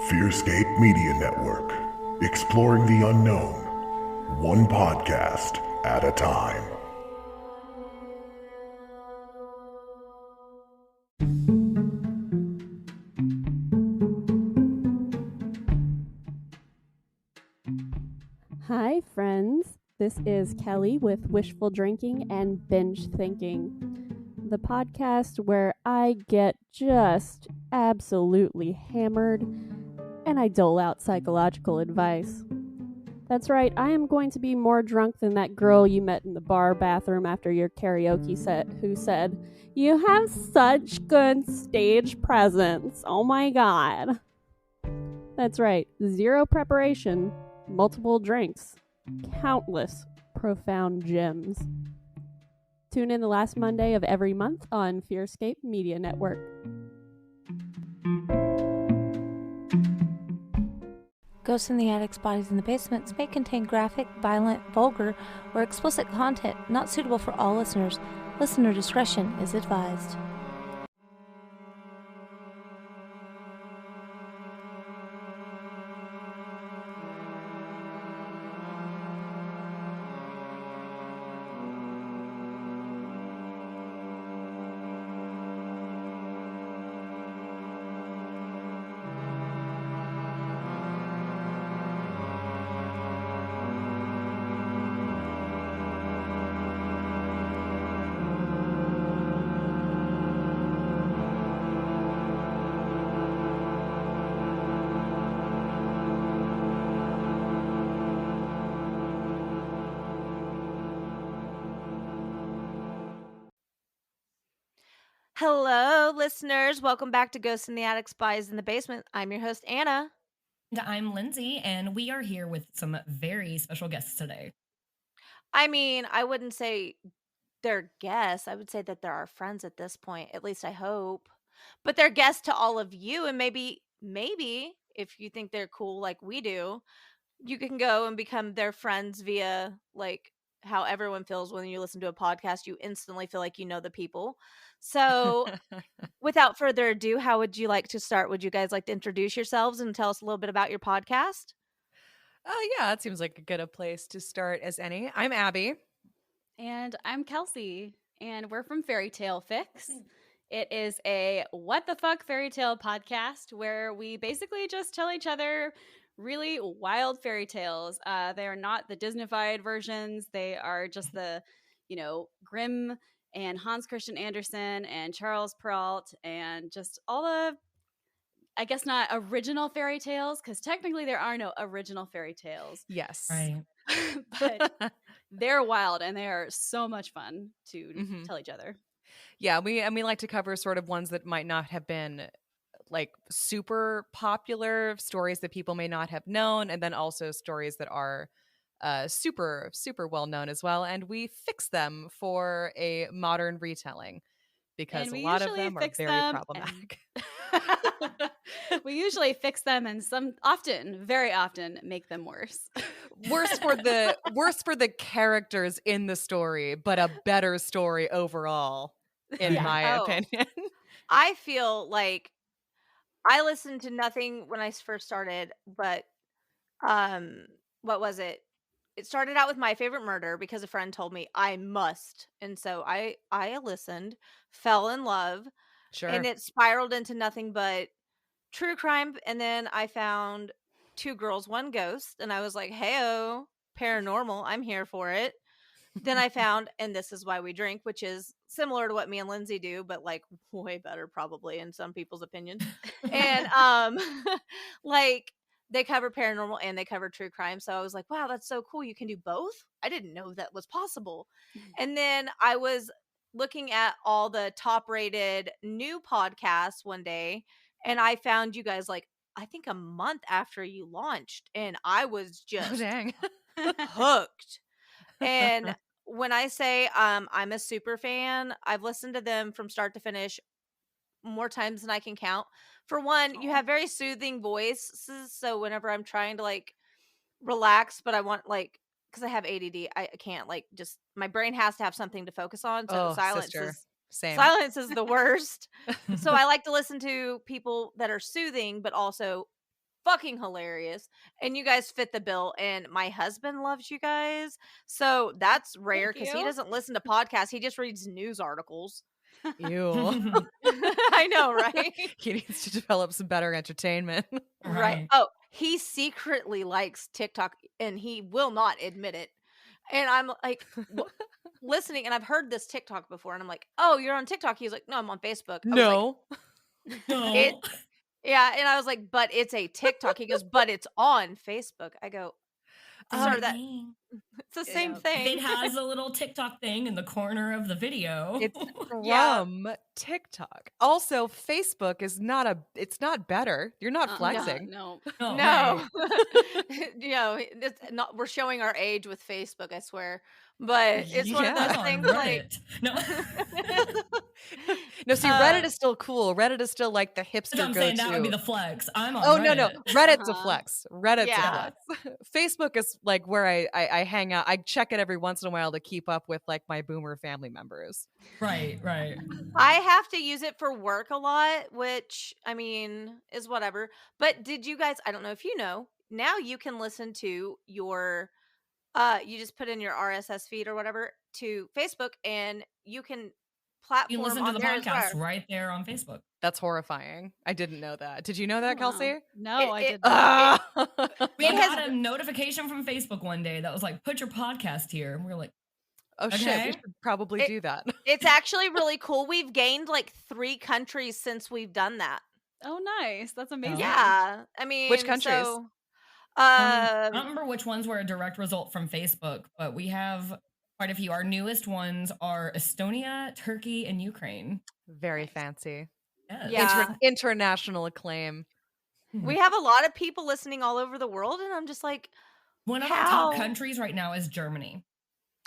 Fearscape Media Network, exploring the unknown, one podcast at a time. Hi, friends. This is Kelly with Wishful Drinking and Binge Thinking, the podcast where I get just absolutely hammered and I dole out psychological advice. That's right, I am going to be more drunk than that girl you met in the bar bathroom after your karaoke set who said, "You have such good stage presence. Oh my god." That's right, zero preparation, multiple drinks, countless profound gems. Tune in the last Monday of every month on Fearscape Media Network. Ghosts in the Attics, Bodies in the Basements may contain graphic, violent, vulgar, or explicit content not suitable for all listeners. Listener discretion is advised. Hello, listeners. Welcome back to Ghosts in the Attics, Bodies in the Basement. I'm your host, Anna. And I'm Lindsey, and we are here with some very special guests today. I mean, I wouldn't say they're guests. I would say that they're our friends at this point. At least I hope. But they're guests to all of you, and maybe if you think they're cool like we do, you can go and become their friends via like how everyone feels when you listen to a podcast. You instantly feel like you know the people. So without further ado, how would you like to start? Would you guys like to introduce yourselves and tell us a little bit about your podcast? Yeah, that seems like a good a place to start as any. I'm Abbie. And I'm Kelsey, and we're from Fairy Tale Fix. It is a what the fuck fairy tale podcast where we basically just tell each other really wild fairy tales. They are not the Disneyfied versions. They are just the, Grimm and Hans Christian Andersen and Charles Perrault and just all the, I guess not original fairy tales, because technically there are no original fairy tales. Yes. Right. But they're wild and they are so much fun to tell each other. Yeah, we like to cover sort of ones that might not have been like super popular, stories that people may not have known, and then also stories that are super, super well known as well. And we fix them for a modern retelling because a lot of them are very problematic. We usually fix them and very often make them worse. Worse for the characters in the story, but a better story overall, in my opinion. I feel like I listened to nothing when I first started, but what was it? It started out with My Favorite Murder because a friend told me I must. And so I listened, fell in love, Sure. and it spiraled into nothing but true crime. And then I found Two Girls, One Ghost, and I was like, hey-oh, paranormal, I'm here for it. Then I found And This Is Why We Drink, which is similar to what me and Lindsey do, but like way better probably in some people's opinions. And like they cover paranormal and they cover true crime. So I was like, wow, that's so cool. You can do both. I didn't know that was possible. And then I was looking at all the top rated new podcasts one day, and I found you guys like, I think a month after you launched, and I was just hooked. And when I say I'm a super fan, I've listened to them from start to finish more times than I can count. For one, you have very soothing voices, so whenever I'm trying to like relax, but I want like, because I have ADD, I can't like just, my brain has to have something to focus on. So silence is the worst. So I like to listen to people that are soothing, but also fucking hilarious, and you guys fit the bill, and my husband loves you guys, so that's rare because he you. doesn't listen to podcasts. He just reads news articles. Ew. I know, right? He needs to develop some better entertainment. Right. Oh, he secretly likes TikTok, and he will not admit it. And I'm like listening, and I've heard this TikTok before, and I'm like, "Oh, you're on TikTok?" He's like, "No, I'm on Facebook." I was No. like, yeah, and I was like, "But it's a TikTok." He goes, "But it's on Facebook." I go, "Sir, it's the same thing." It has a little TikTok thing in the corner of the video. It's from TikTok. Also, Facebook is it's not better. You're not flexing. No. No. You know, it's not, we're showing our age with Facebook, I swear. But it's one of those things like no. No, see, Reddit is still cool. Reddit is still like the hipster I'm saying that would be the flex. I'm on Reddit. No. Reddit's a flex. Reddit's a flex. Facebook is like where I hang out. I check it every once in a while to keep up with like my boomer family members. Right. I have to use it for work a lot, which I mean is whatever. But did you guys, I don't know if you know, now you can listen to your you just put in your RSS feed or whatever to Facebook, and you can platform you listen to on the there podcast right there on Facebook. That's horrifying. I didn't know that. Did you know that, Kelsey? No, I did not. We got a notification from Facebook one day that was like, "Put your podcast here," and we were like, "Oh shit, we should probably do that." It's actually really cool. We've gained like 3 countries since we've done that. Oh, nice. That's amazing. Yeah, I mean, which countries? So, I don't remember which ones were a direct result from Facebook, but we have quite a few. Our newest ones are Estonia, Turkey, and Ukraine. Very fancy. Yes. Yeah. International acclaim. We have a lot of people listening all over the world, and I'm just like, one of our top countries right now is Germany.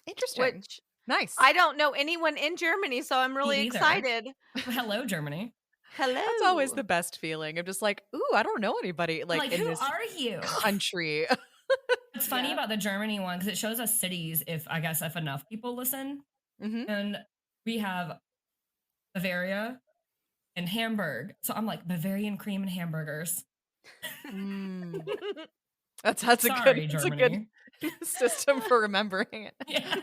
Interesting. Which, nice. I don't know anyone in Germany, so I'm really excited. Hello, Germany. Hello. That's always the best feeling. I'm just like, ooh, I don't know anybody like in who this are you? country. It's funny about the Germany one because it shows us cities if enough people listen. Mm-hmm. And we have Bavaria and Hamburg. So I'm like, Bavarian cream and hamburgers. That's Sorry, a good system for remembering it. Yeah.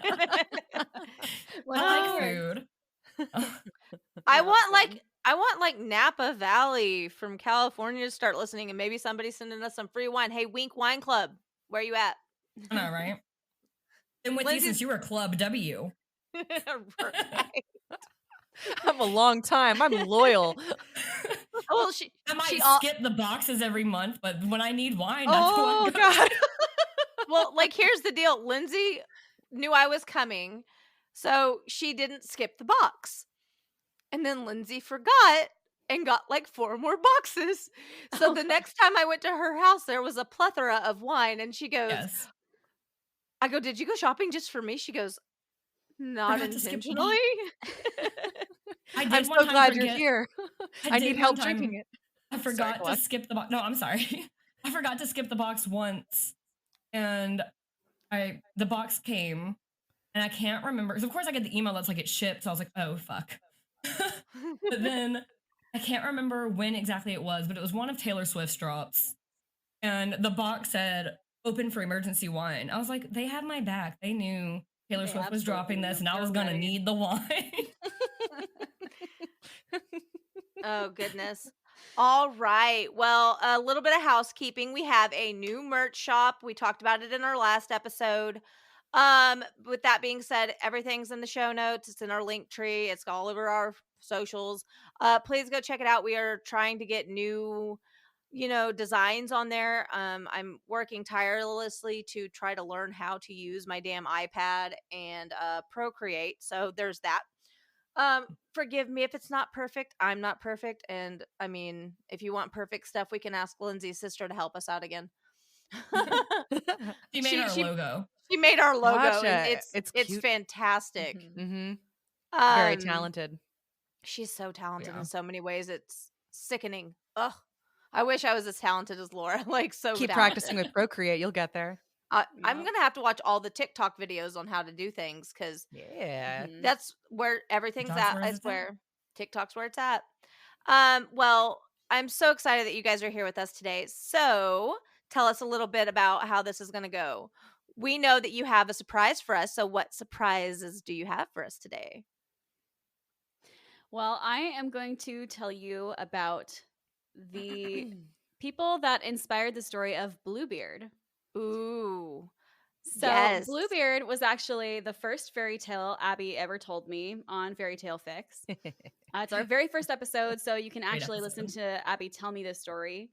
I like food. I want like Napa Valley from California to start listening, and maybe somebody sending us some free wine. Hey, Wink Wine Club, where you at? I know, right? Been with you since you were Club W. Right. I'm a long time. I'm loyal. Well, I might skip the boxes every month, but when I need wine, that's who I go. God. Well, like here's the deal. Lindsey knew I was coming, so she didn't skip the box. And then Lindsey forgot and got like 4 more boxes. So the next time I went to her house, there was a plethora of wine, and she goes, Yes. I go, did you go shopping just for me? She goes, not intentionally. I'm so glad you're here. I need help drinking it. I forgot to skip the box. No, I'm sorry. I forgot to skip the box once. And the box came, and I can't remember. Because of course I get the email that's like it shipped. So I was like, oh, fuck. But then I can't remember when exactly it was, but it was one of Taylor Swift's drops. And the box said, open for emergency wine. I was like, they have my back. They knew Taylor Swift was dropping this, and I was going to need the wine. Oh, goodness. All right. Well, a little bit of housekeeping. We have a new merch shop. We talked about it in our last episode. With that being said, everything's in the show notes. It's in our link tree. It's all over our socials. Please go check it out. We are trying to get new, designs on there. I'm working tirelessly to try to learn how to use my damn iPad and Procreate. So there's that. Forgive me if it's not perfect. I'm not perfect. And I mean, if you want perfect stuff, we can ask Lindsey's sister to help us out again. She made our logo. She made our logo. Watch And it's it's fantastic. Mm-hmm. Very talented. She's so talented in so many ways. It's sickening. Ugh. I wish I was as talented as Laura. Like so. Keep talented. practicing with Procreate. You'll get there. I'm gonna have to watch all the TikTok videos on how to do things because that's where everything's at. That's where TikTok's where it's at. Well, I'm so excited that you guys are here with us today. So tell us a little bit about how this is going to go. We know that you have a surprise for us. So what surprises do you have for us today? Well, I am going to tell you about the people that inspired the story of Bluebeard. Ooh. So Yes. Bluebeard was actually the first fairy tale Abbie ever told me on Fairy Tale Fix. It's our very first episode, so you can actually listen to Abbie tell me this story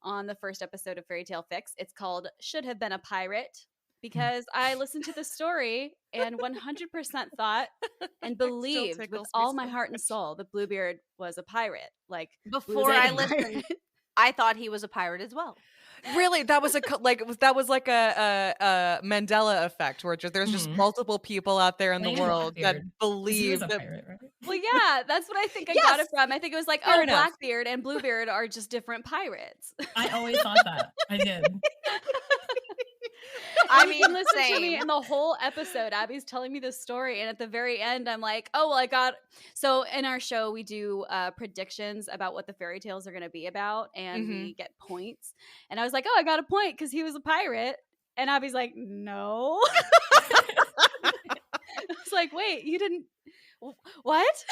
on the first episode of Fairy Tale Fix. It's called Should Have Been a Pirate, because I listened to the story and 100% thought and believed with all my heart and soul that Bluebeard was a pirate. Like, before I listened, I thought he was a pirate as well. Really, that was like a Mandela effect, where there's just multiple people out there in the world that believe that. Pirate, right? Well, yeah, that's what I think I got it from. I think it was like, Fair enough. Blackbeard and Bluebeard are just different pirates. I always thought that. I did. I mean, listen to me in the whole episode. Abby's telling me this story, and at the very end, I'm like, oh, well, I got. So in our show, we do predictions about what the fairy tales are going to be about, and we get points. And I was like, oh, I got a point because he was a pirate. And Abby's like, no. I was like, wait, you didn't. What?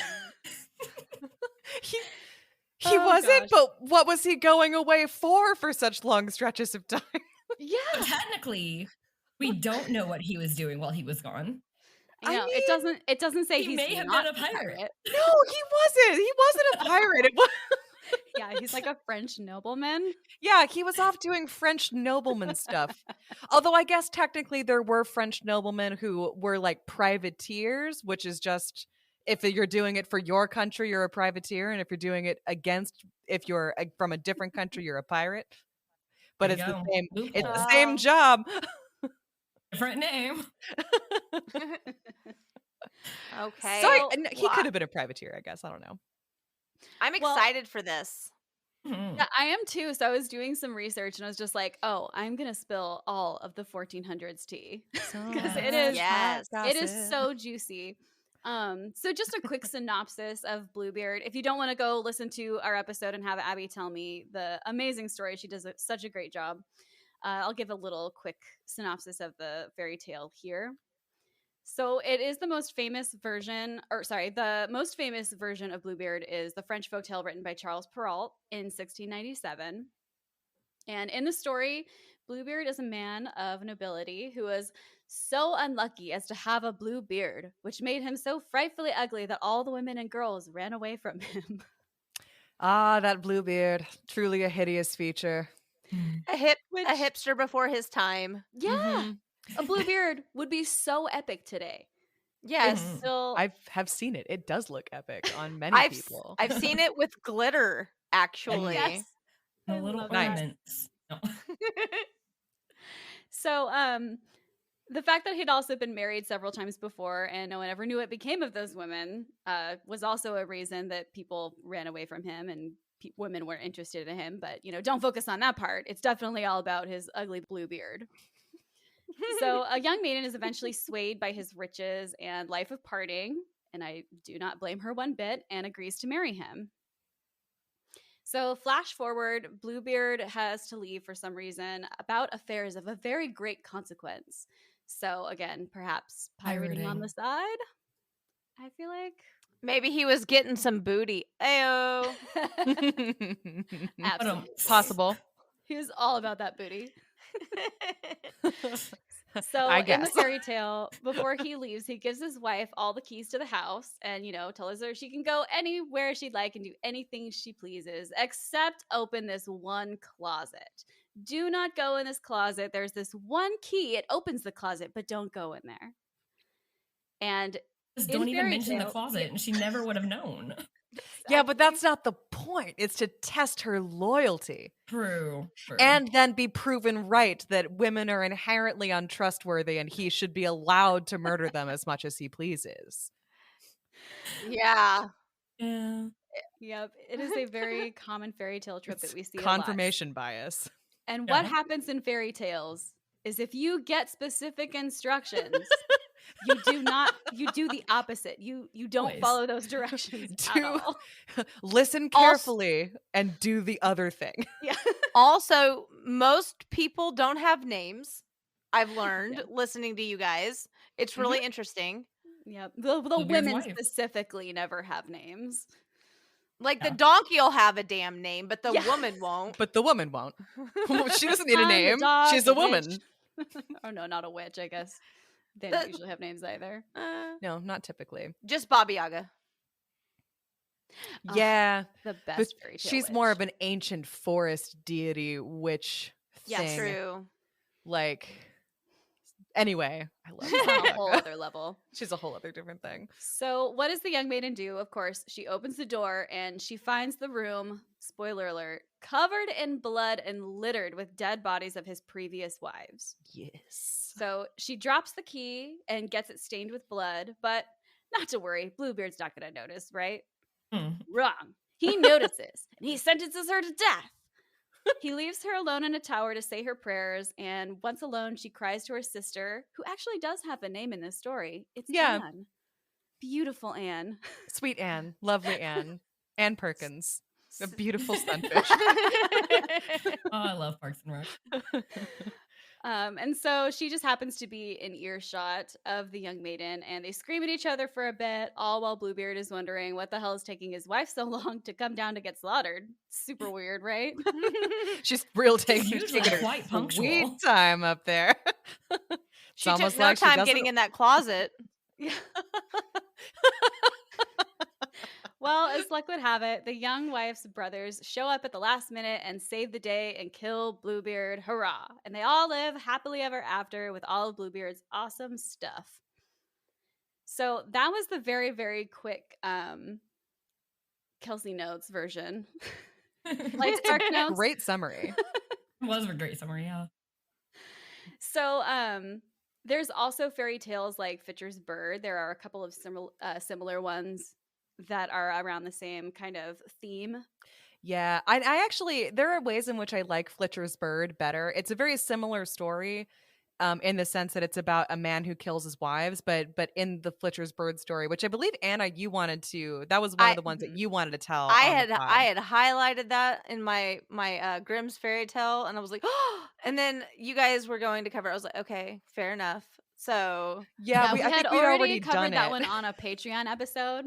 He wasn't, but what was he going away for such long stretches of time? Yeah. But technically, we don't know what he was doing while he was gone. I know, it doesn't say he he's may have not been a pirate. No, he wasn't a pirate. Yeah, he's like a French nobleman. Yeah, he was off doing French nobleman stuff. Although I guess technically there were French noblemen who were like privateers, which is just, if you're doing it for your country, you're a privateer, and if you're doing it if you're from a different country, you're a pirate. But it's the same. It's the same job. Different name. Okay. So he could have been a privateer, I guess. I don't know. I'm excited for this. Yeah, I am too. So I was doing some research and I was just like, oh, I'm going to spill all of the 1400s tea. Because it is so juicy. So just a quick synopsis of Bluebeard. If you don't want to go listen to our episode and have Abbie tell me the amazing story, she does such a great job. I'll give a little quick synopsis of the fairy tale here. So it is the most famous version of Bluebeard is the French folktale written by Charles Perrault in 1697. And in the story, Bluebeard is a man of nobility who was so unlucky as to have a blue beard, which made him so frightfully ugly that all the women and girls ran away from him. Ah, that blue beard. Truly a hideous feature. A hipster before his time. Yeah. A blue beard would be so epic today. Yes. Still, I have seen it. It does look epic on many people. I've seen it with glitter, actually. Yes. The little ornaments. No. So, the fact that he'd also been married several times before and no one ever knew what became of those women was also a reason that people ran away from him and women weren't interested in him. But, don't focus on that part. It's definitely all about his ugly blue beard. So a young maiden is eventually swayed by his riches and life of partying, and I do not blame her one bit, and agrees to marry him. So flash forward, Bluebeard has to leave for some reason about affairs of a very great consequence. So again, perhaps pirating on the side, I feel like. Maybe he was getting some booty. Ayo. Absolutely. Possible. He was all about that booty. So in the fairy tale, before he leaves, he gives his wife all the keys to the house and, tells her she can go anywhere she'd like and do anything she pleases, except open this one closet. Do not go in this closet. There's this one key. It opens the closet, but don't go in there. And just don't even mention the closet, and she never would have known. Exactly. Yeah, but that's not the point. It's to test her loyalty. True. And then be proven right that women are inherently untrustworthy and he should be allowed to murder them as much as he pleases. Yeah. Yep. It is a very common fairy tale trope that we see confirmation bias. And what happens in fairy tales is if you get specific instructions, You do not. You do the opposite. You don't Always. follow those directions at all. Listen carefully and do the other thing. Yeah. Also, most people don't have names. I've learned listening to you guys. It's really interesting. Yep. The Bluebeard's women wife. specifically never have names. Like the Yeah. donkey will have a damn name, but the Yeah. woman won't. But the woman won't. She doesn't need a Sun, the name. dog, She's the a woman. witch. Oh no, not a witch. I guess they don't usually have names either. No, not typically. Just Baba Yaga. Ugh, Yeah. The But best fairy tale she's witch. more of an ancient forest deity witch Yes, thing. True. Like, anyway, I love She's on Baba a whole Yaga. other level. She's a whole other different thing. So, what does the young maiden do? Of course, she opens the door and she finds the room, spoiler alert, covered in blood and littered with dead bodies of his previous wives. Yes. So, she drops the key and gets it stained with blood, but not to worry, Bluebeard's not going to notice, right? Wrong. He notices and he sentences her to death. He leaves her alone in a tower to say her prayers, and once alone, she cries to her sister, who actually does have a name in this story. It's Anne. Beautiful Anne. Sweet Anne. Lovely Anne. Anne Perkins. A beautiful sunfish. Oh, I love Parks and Rec. And so she just happens to be in earshot of the young maiden, and they scream at each other for a bit, all while Bluebeard is wondering what the hell is taking his wife so long to come down to get slaughtered. Super weird, right? She's usually taking her quite sweet punctual. time up there. It's She took almost no like she time doesn't- getting in that closet. Yeah. Well, as luck would have it, the young wife's brothers show up at the last minute and save the day and kill Bluebeard. Hurrah! And they all live happily ever after with all of Bluebeard's awesome stuff. So that was the very, very quick Kelsey Notes version. Light Dark Notes. Great summary. It was a great summary, yeah. So there's also fairy tales like Friedrichs Bird. There are a couple of similar ones that are around the same kind of theme. Yeah, I actually, there are ways in which I like Friedrichs Bird better. It's a very similar story in the sense that it's about a man who kills his wives, but in the Friedrichs Bird story, which I believe, Anna, you wanted to, that was one of the ones that you wanted to tell. I on the pod. had highlighted that in my Grimm's fairy tale, and I was like, oh, and then you guys were going to cover it. I was like, okay, fair enough. So Yeah, we I had think we'd already done covered that it. one on a Patreon episode.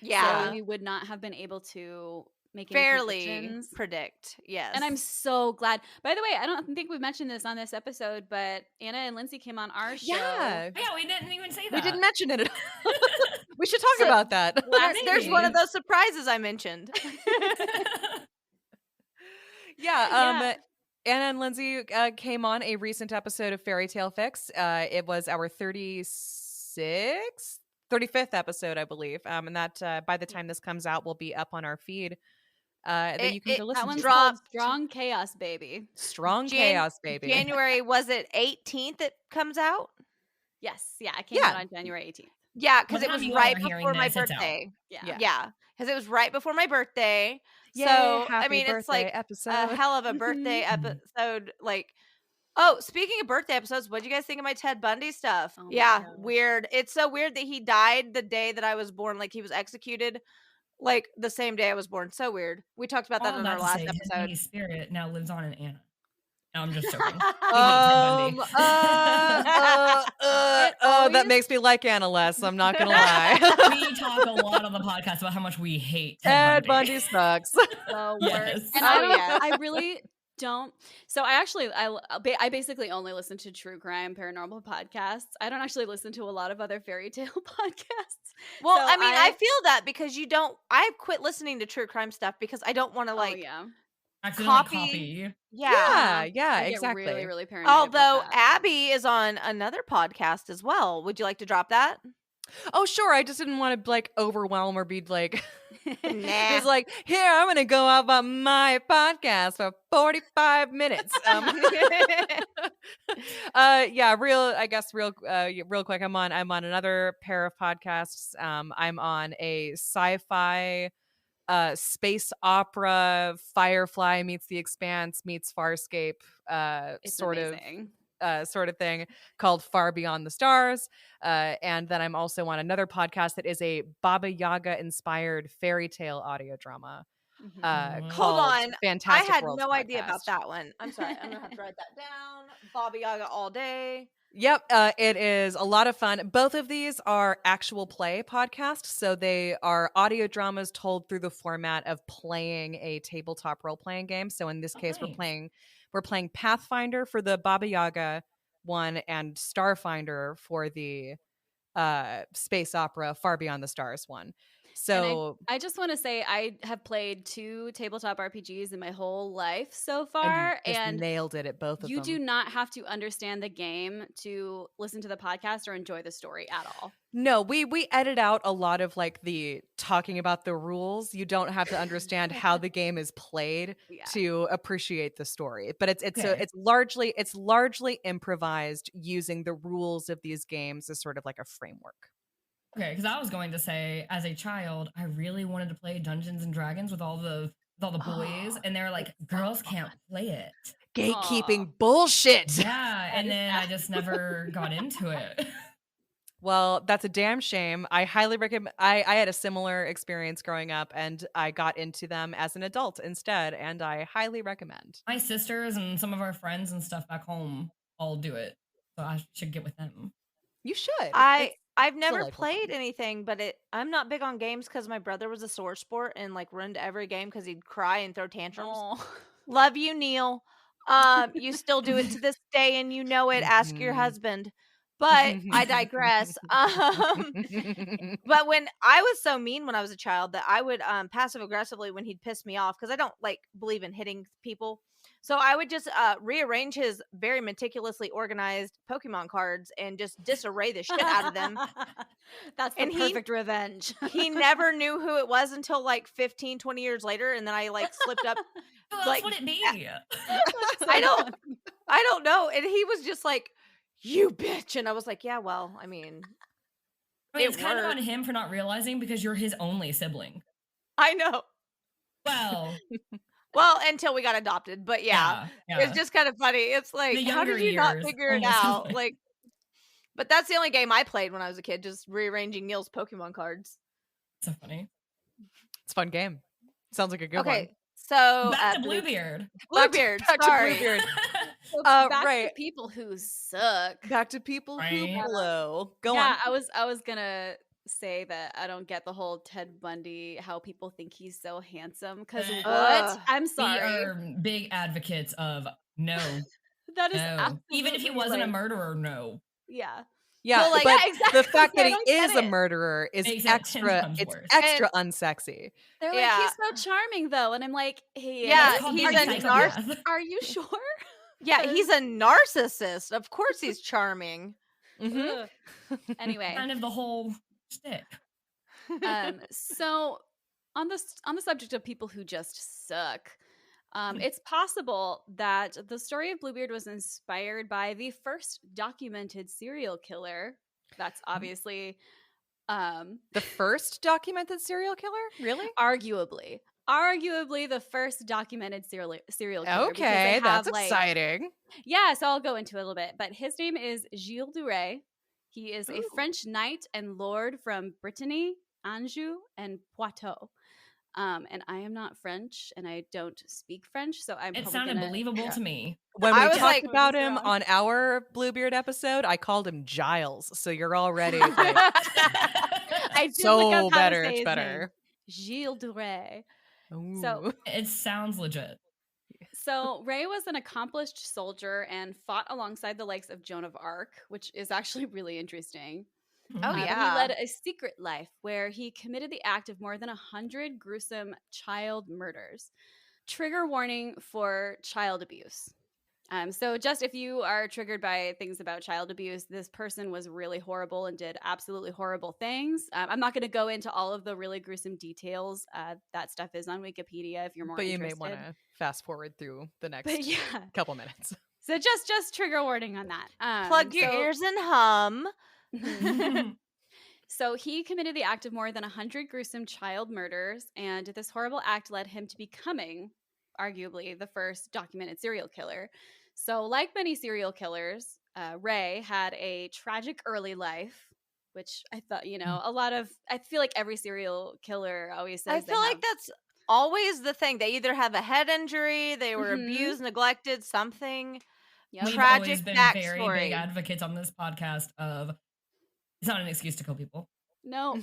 yeah, So we would not have been able to make any fairly predictions. predict. Yes, And I'm so glad. By the way, I don't think we mentioned this on this episode, but Anna and Lindsey came on our show. Yeah, Yeah, we didn't even say that. we didn't mention it at all. We should talk about that. there's one of those surprises I mentioned. Yeah, Anna and Lindsey came on a recent episode of Fairy Tale Fix. It was our 35th episode, I believe. And that by the time this comes out will be up on our feed. That you can go listen That one's to. called Strong Chaos, baby. Strong Chaos, baby. January, was it 18th it comes out? Yes, yeah, it came out on January 18th. Yeah, because What it time was you all right are hearing before my this, it's out. birthday. Yeah. Yeah, because it was right before my birthday. Yay, So I happy mean, it's birthday like episode. a hell of a birthday episode. Like, oh, speaking of birthday episodes, what do you guys think of my Ted Bundy stuff? Oh my Yeah, gosh. weird. It's so weird that he died the day that I was born. Like he was executed, like the same day I was born. So weird. We talked about that All in that our to last say, his episode. Holy Spirit now lives on in Anna. No, I'm just joking. That makes me like Anna less. I'm not gonna lie. We talk a lot on the podcast about how much we hate Ted Bundy sucks. The Yes. worst. And Oh, yeah. I really don't. So I basically only listen to true crime paranormal podcasts. I don't actually listen to a lot of other fairy tale podcasts. Well, So I mean, I feel that because you don't. I've quit listening to true crime stuff because I don't want to like. yeah. Accidentally copy- copy. Yeah, I get exactly. really, really paranoid. about Although that. Abby is on another podcast as well. Would you like to drop that? Oh, sure. I just didn't want to like overwhelm or be like, Nah. it's like, here, I'm going to go out about my podcast for 45 minutes. Real quick. I'm on another pair of podcasts. I'm on a sci-fi space opera, Firefly meets The Expanse meets Farscape It's sort amazing. sort of thing called Far Beyond the Stars. And then I'm also on another podcast that is a Baba Yaga inspired fairy tale audio drama. Mhm. Hold Called on. I Fantastic had Worlds no idea Podcast. about that one. I'm sorry. I'm going to have to write that down. Baba Yaga all day. Yep, it is a lot of fun. Both of these are actual play podcasts, so they are audio dramas told through the format of playing a tabletop role-playing game. So in this case, nice. we're playing Pathfinder for the Baba Yaga one and Starfinder for the space opera Far Beyond the Stars one. So And I just want to say I have played 2 tabletop RPGs in my whole life so and you far, just and nailed it at both of you them. do not have to understand the game to listen to the podcast or enjoy the story at all. No, we edit out a lot of like the talking about the rules. You don't have to understand how the game is played Yeah. to appreciate the story. But Okay. it's largely improvised using the rules of these games as sort of like a framework. Okay, because I was going to say, as a child, I really wanted to play Dungeons and Dragons with all the boys, and they're like, girls can't play it. Gatekeeping bullshit. Yeah, and then I just never got into it. Well, that's a damn shame. I highly recommend. I had a similar experience growing up, and I got into them as an adult instead, and I highly recommend. My sisters and some of our friends and stuff back home all do it, so I should get with them. You should. I've never delightful played fun. anything, but I'm not big on games because my brother was a sore sport and like ruined every game because he'd cry and throw tantrums. Oh. Love you, Neil. You still do it to this day, and you know it. Ask your Mhm. husband. But I digress. But when I was so mean when I was a child that I would passive aggressively when he'd piss me off, because I don't like believe in hitting people. So I would just rearrange his very meticulously organized Pokemon cards and just disarray the shit out of them. That's the And perfect revenge. He never knew who it was until like 15, 20 years later. And then I like slipped up. Who else Like, would it be? I don't know. And he was just like, you bitch. And I was like, yeah, well, I mean, I mean, it it's kind of worked. on him for not realizing because you're his only sibling. I know. Well, Well, until we got adopted. But yeah. It's just kind of funny. It's like, The how did younger you not years, figure it only out? sibling. Like, but that's the only game I played when I was a kid, just rearranging Neil's Pokemon cards. so funny. It's a fun game. Sounds like a good one. Okay. So Back to Bluebeard. Bluebeard. Back to Sorry. Bluebeard. So back right. to people who suck. Back to people who Right. blow. Go yeah, on. I was gonna say that I don't get the whole Ted Bundy, how people think he's so handsome. Because what? Ugh. I'm We sorry. are big advocates of no. That is No. Even if he absolutely, wasn't a like- murderer, no. Yeah. Yeah, Well, like, but yeah, exactly. the fact that I he don't get is a it. murderer is Makes it 10 extra. times It's worse. extra unsexy. They're like, Yeah. he's so charming though, and I'm like, he Yeah, is. It's called he's being a psychopath. Are you sure? Yeah, he's a narcissist. Of course he's charming. Mhm. Ugh. Anyway, Kind of the whole shtick. so on the subject of people who just suck, it's possible that the story of Bluebeard was inspired by the first documented serial killer. That's obviously, The first documented serial killer? Really? arguably the first documented serial killer. because Okay, they that's have, like- exciting. Yeah, so I'll go into it a little bit. But his name is Gilles de Rais. He is a Ooh. French knight and lord from Brittany, Anjou, and Poitou. And I am not French, and I don't speak French, so I'm. It probably sounded gonna- believable yeah. to me. When I we was talked like- about This him wrong. on our Bluebeard episode, I called him Giles. So you're already like, I did so look up how to better. say It's his better. name. Gilles de Rais. Ooh. It sounds legit. So Ray was an accomplished soldier and fought alongside the likes of Joan of Arc, which is actually really interesting. Oh, But yeah. he led a secret life where he committed the act of more than 100 gruesome child murders. Trigger warning for child abuse. So just if you are triggered by things about child abuse, this person was really horrible and did absolutely horrible things. I'm not going to go into all of the really gruesome details. That stuff is on Wikipedia if you're more But you interested. may want to fast forward through the next But yeah, couple minutes. so just trigger warning on that. Plug your ears and hum. So he committed the act of more than 100 gruesome child murders, and this horrible act led him to becoming, arguably, the first documented serial killer. So, like many serial killers, Ray had a tragic early life, which I thought, I feel like every serial killer always says I feel like that's always the thing. They either have a head injury, they were abused, neglected, something. Yep. We've Tragic always been very big backstory. advocates on this podcast of it's not an excuse to kill people. No,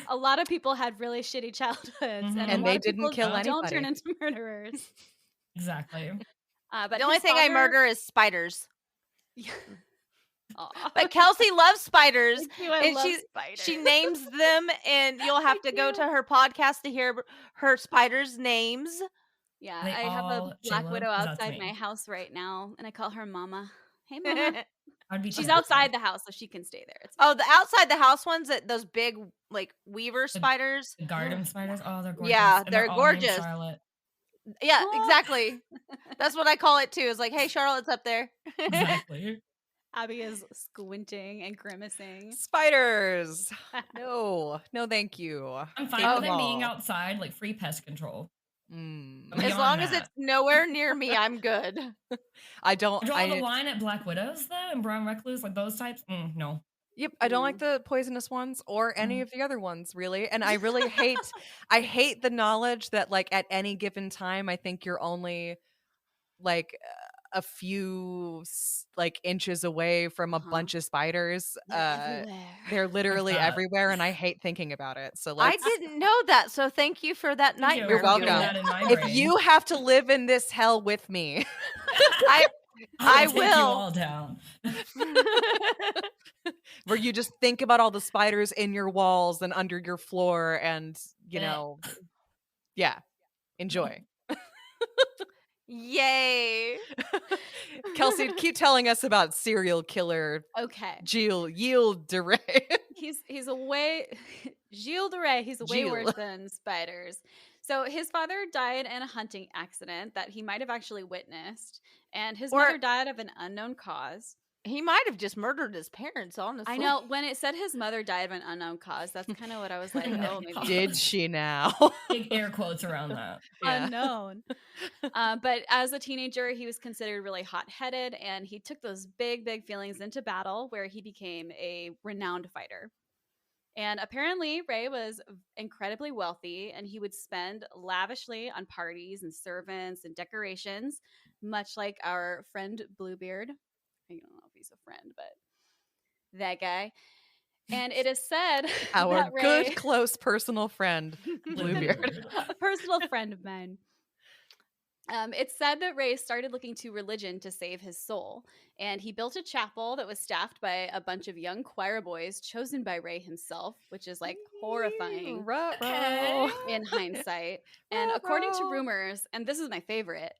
a lot of people had really shitty childhoods, and a lot they of didn't people kill don't turn anybody. into murderers. Exactly. But The only his thing I father- murder is spiders. Aw. But Kelsey loves spiders, I and love she spiders. names them, and you'll have to go to her podcast to hear her spiders' names. Yeah, They I have a all black J-Lo, widow 'cause that's outside me. my house right now, and I call her Mama. Hey, Mama. I'd be She's terrified. outside the house, so she can stay there. It's Oh, the outside the house ones, those big like weaver spiders. The garden spiders. Oh, they're gorgeous. Yeah, And they're all named gorgeous. Charlotte. Yeah, Oh. exactly. That's what I call it too. It's like, hey, Charlotte's up there. Exactly. Abbie is squinting and grimacing. Spiders. No, thank you. I'm fine Take with them it being all. outside, like free pest control. Mm. I'm As beyond long as that. it's nowhere near me, I'm good. I don't. Draw the line at Black Widows though, and Brown Recluse, like those types. No. Yep, I don't like the poisonous ones or any of the other ones really, and I really hate. I hate the knowledge that like at any given time, I think you're only like a few like inches away from a bunch of spiders. They're literally that. everywhere, and I hate thinking about it. So I like, didn't know that, so thank you for that Thank you nightmare. for putting welcome. that in my if brain. you have to live in this hell with me, I I'll take you will. all down. where you just think about all the spiders in your walls and under your floor, and yeah, enjoy. Yay. Kelsey, keep telling us about serial killer Okay. Gilles de Rais. He's a way Gilles de Rais, he's way Gilles. worse than spiders. So his father died in a hunting accident that he might have actually witnessed, and his Or- mother died of an unknown cause. He might have just murdered his parents, honestly. I know when it said his mother died of an unknown cause, that's kind of what I was like, oh, maybe Did she now? Big air quotes around that. Yeah. unknown. But as a teenager, he was considered really hot-headed, and he took those big, big feelings into battle, where he became a renowned fighter. And apparently, Ray was incredibly wealthy, and he would spend lavishly on parties and servants and decorations, much like our friend Bluebeard. I don't know if he's a friend, but that guy. And it is said Our that Ray, good, close, personal friend, Bluebeard. a personal friend of mine. It's said that Ray started looking to religion to save his soul, and he built a chapel that was staffed by a bunch of young choir boys chosen by Ray himself, which is like horrifying Okay. in hindsight. And according to rumors, and this is my favorite,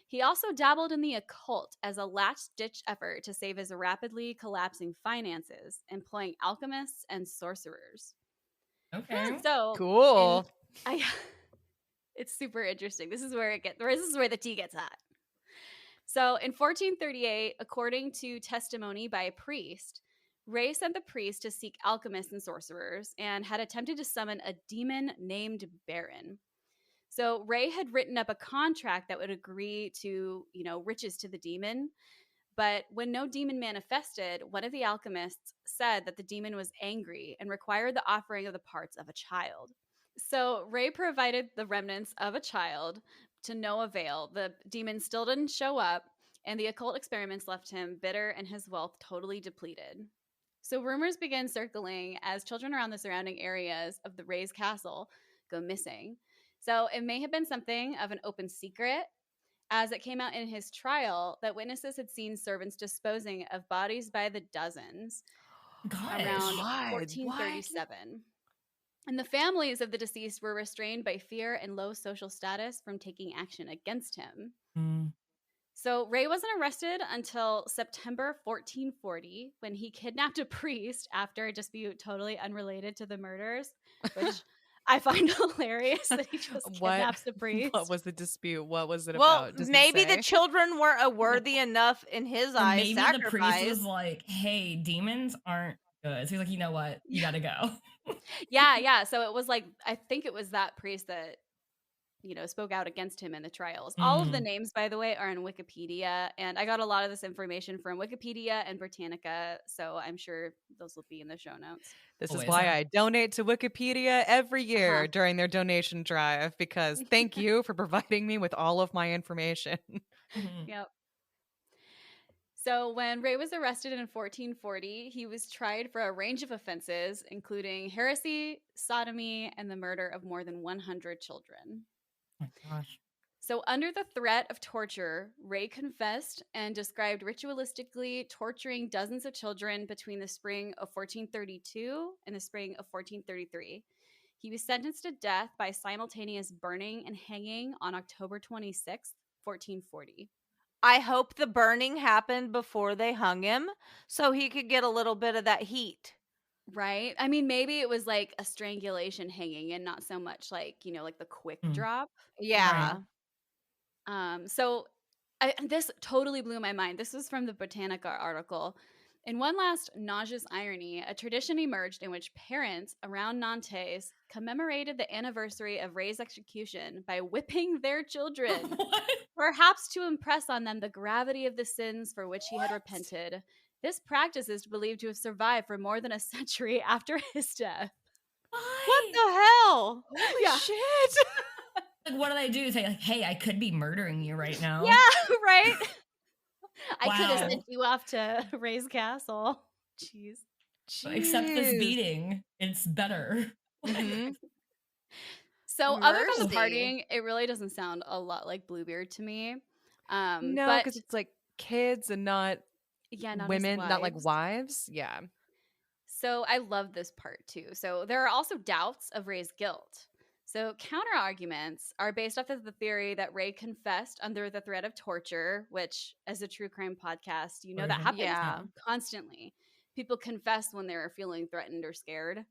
he also dabbled in the occult as a last-ditch effort to save his rapidly collapsing finances, employing alchemists and sorcerers. Okay. So Cool. it's super interesting. This is where the tea gets hot. So in 1438, according to testimony by a priest, Ray sent the priest to seek alchemists and sorcerers and had attempted to summon a demon named Baron. So Ray had written up a contract that would agree to, riches to the demon. But when no demon manifested, one of the alchemists said that the demon was angry and required the offering of the parts of a child. So Ray provided the remnants of a child to no avail. The demon still didn't show up, and the occult experiments left him bitter and his wealth totally depleted. So rumors began circling as children around the surrounding areas of the Ray's castle go missing. So it may have been something of an open secret, as it came out in his trial that witnesses had seen servants disposing of bodies by the dozens around 1437. And the families of the deceased were restrained by fear and low social status from taking action against him. Mm. So Ray wasn't arrested until September 1440, when he kidnapped a priest after a dispute totally unrelated to the murders, which I find hilarious that he just kidnaps a priest. What was the dispute? What was it Well, about? Does it maybe say? the children weren't worthy enough in his Or eyes. maybe the priest Sacrifice. was like, hey, demons aren't good. So he's like, you know what? You gotta go. Yeah. So it was like, I think it was that priest that spoke out against him in the trials. All of the names, by the way, are in Wikipedia, and I got a lot of this information from Wikipedia and Britannica, so I'm sure those will be in the show notes. This is why I donate to Wikipedia every year during their donation drive, because thank you for providing me with all of my information. Yep. So when Ray was arrested in 1440, he was tried for a range of offenses, including heresy, sodomy, and the murder of more than 100 children. Oh my gosh. So under the threat of torture, Ray confessed and described ritualistically torturing dozens of children between the spring of 1432 and the spring of 1433. He was sentenced to death by simultaneous burning and hanging on October 26th, 1440. I hope the burning happened before they hung him so he could get a little bit of that heat. Right? I mean, maybe it was like a strangulation hanging and not so much like, like the quick drop. Yeah. So this totally blew my mind. This was from the Britannica article. In one last nauseous irony, a tradition emerged in which parents around Nantes commemorated the anniversary of Ray's execution by whipping their children, perhaps to impress on them the gravity of the sins for which he had repented. This practice is believed to have survived for more than a century after his death. What the hell? Holy shit! Like, what do they do? Say, like, hey, I could be murdering you right now. Yeah, right? I Wow. could have sent you off to Ray's castle. Jeez. Except this beating, it's better. So other than the Mercy. partying, it really doesn't sound a lot like Bluebeard to me. No, but because it's like kids and not not women, as not like wives. wives. Yeah. So I love this part too. So there are also doubts of Ray's guilt. So counter arguments are based off of the theory that Ray confessed under the threat of torture, which, as a true crime podcast, that happens Yeah. constantly. People confess when they're feeling threatened or scared.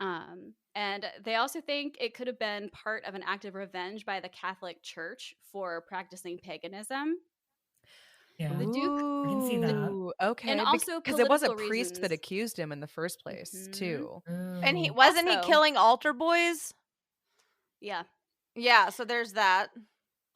And they also think it could have been part of an act of revenge by the Catholic Church for practicing paganism. Yeah. The Duke, I can see that. Ooh, okay. and also because it was a political priest that reasons. accused him in the first place, too. And he Ooh. wasn't he Also- killing altar boys? Yeah. Yeah, so there's that.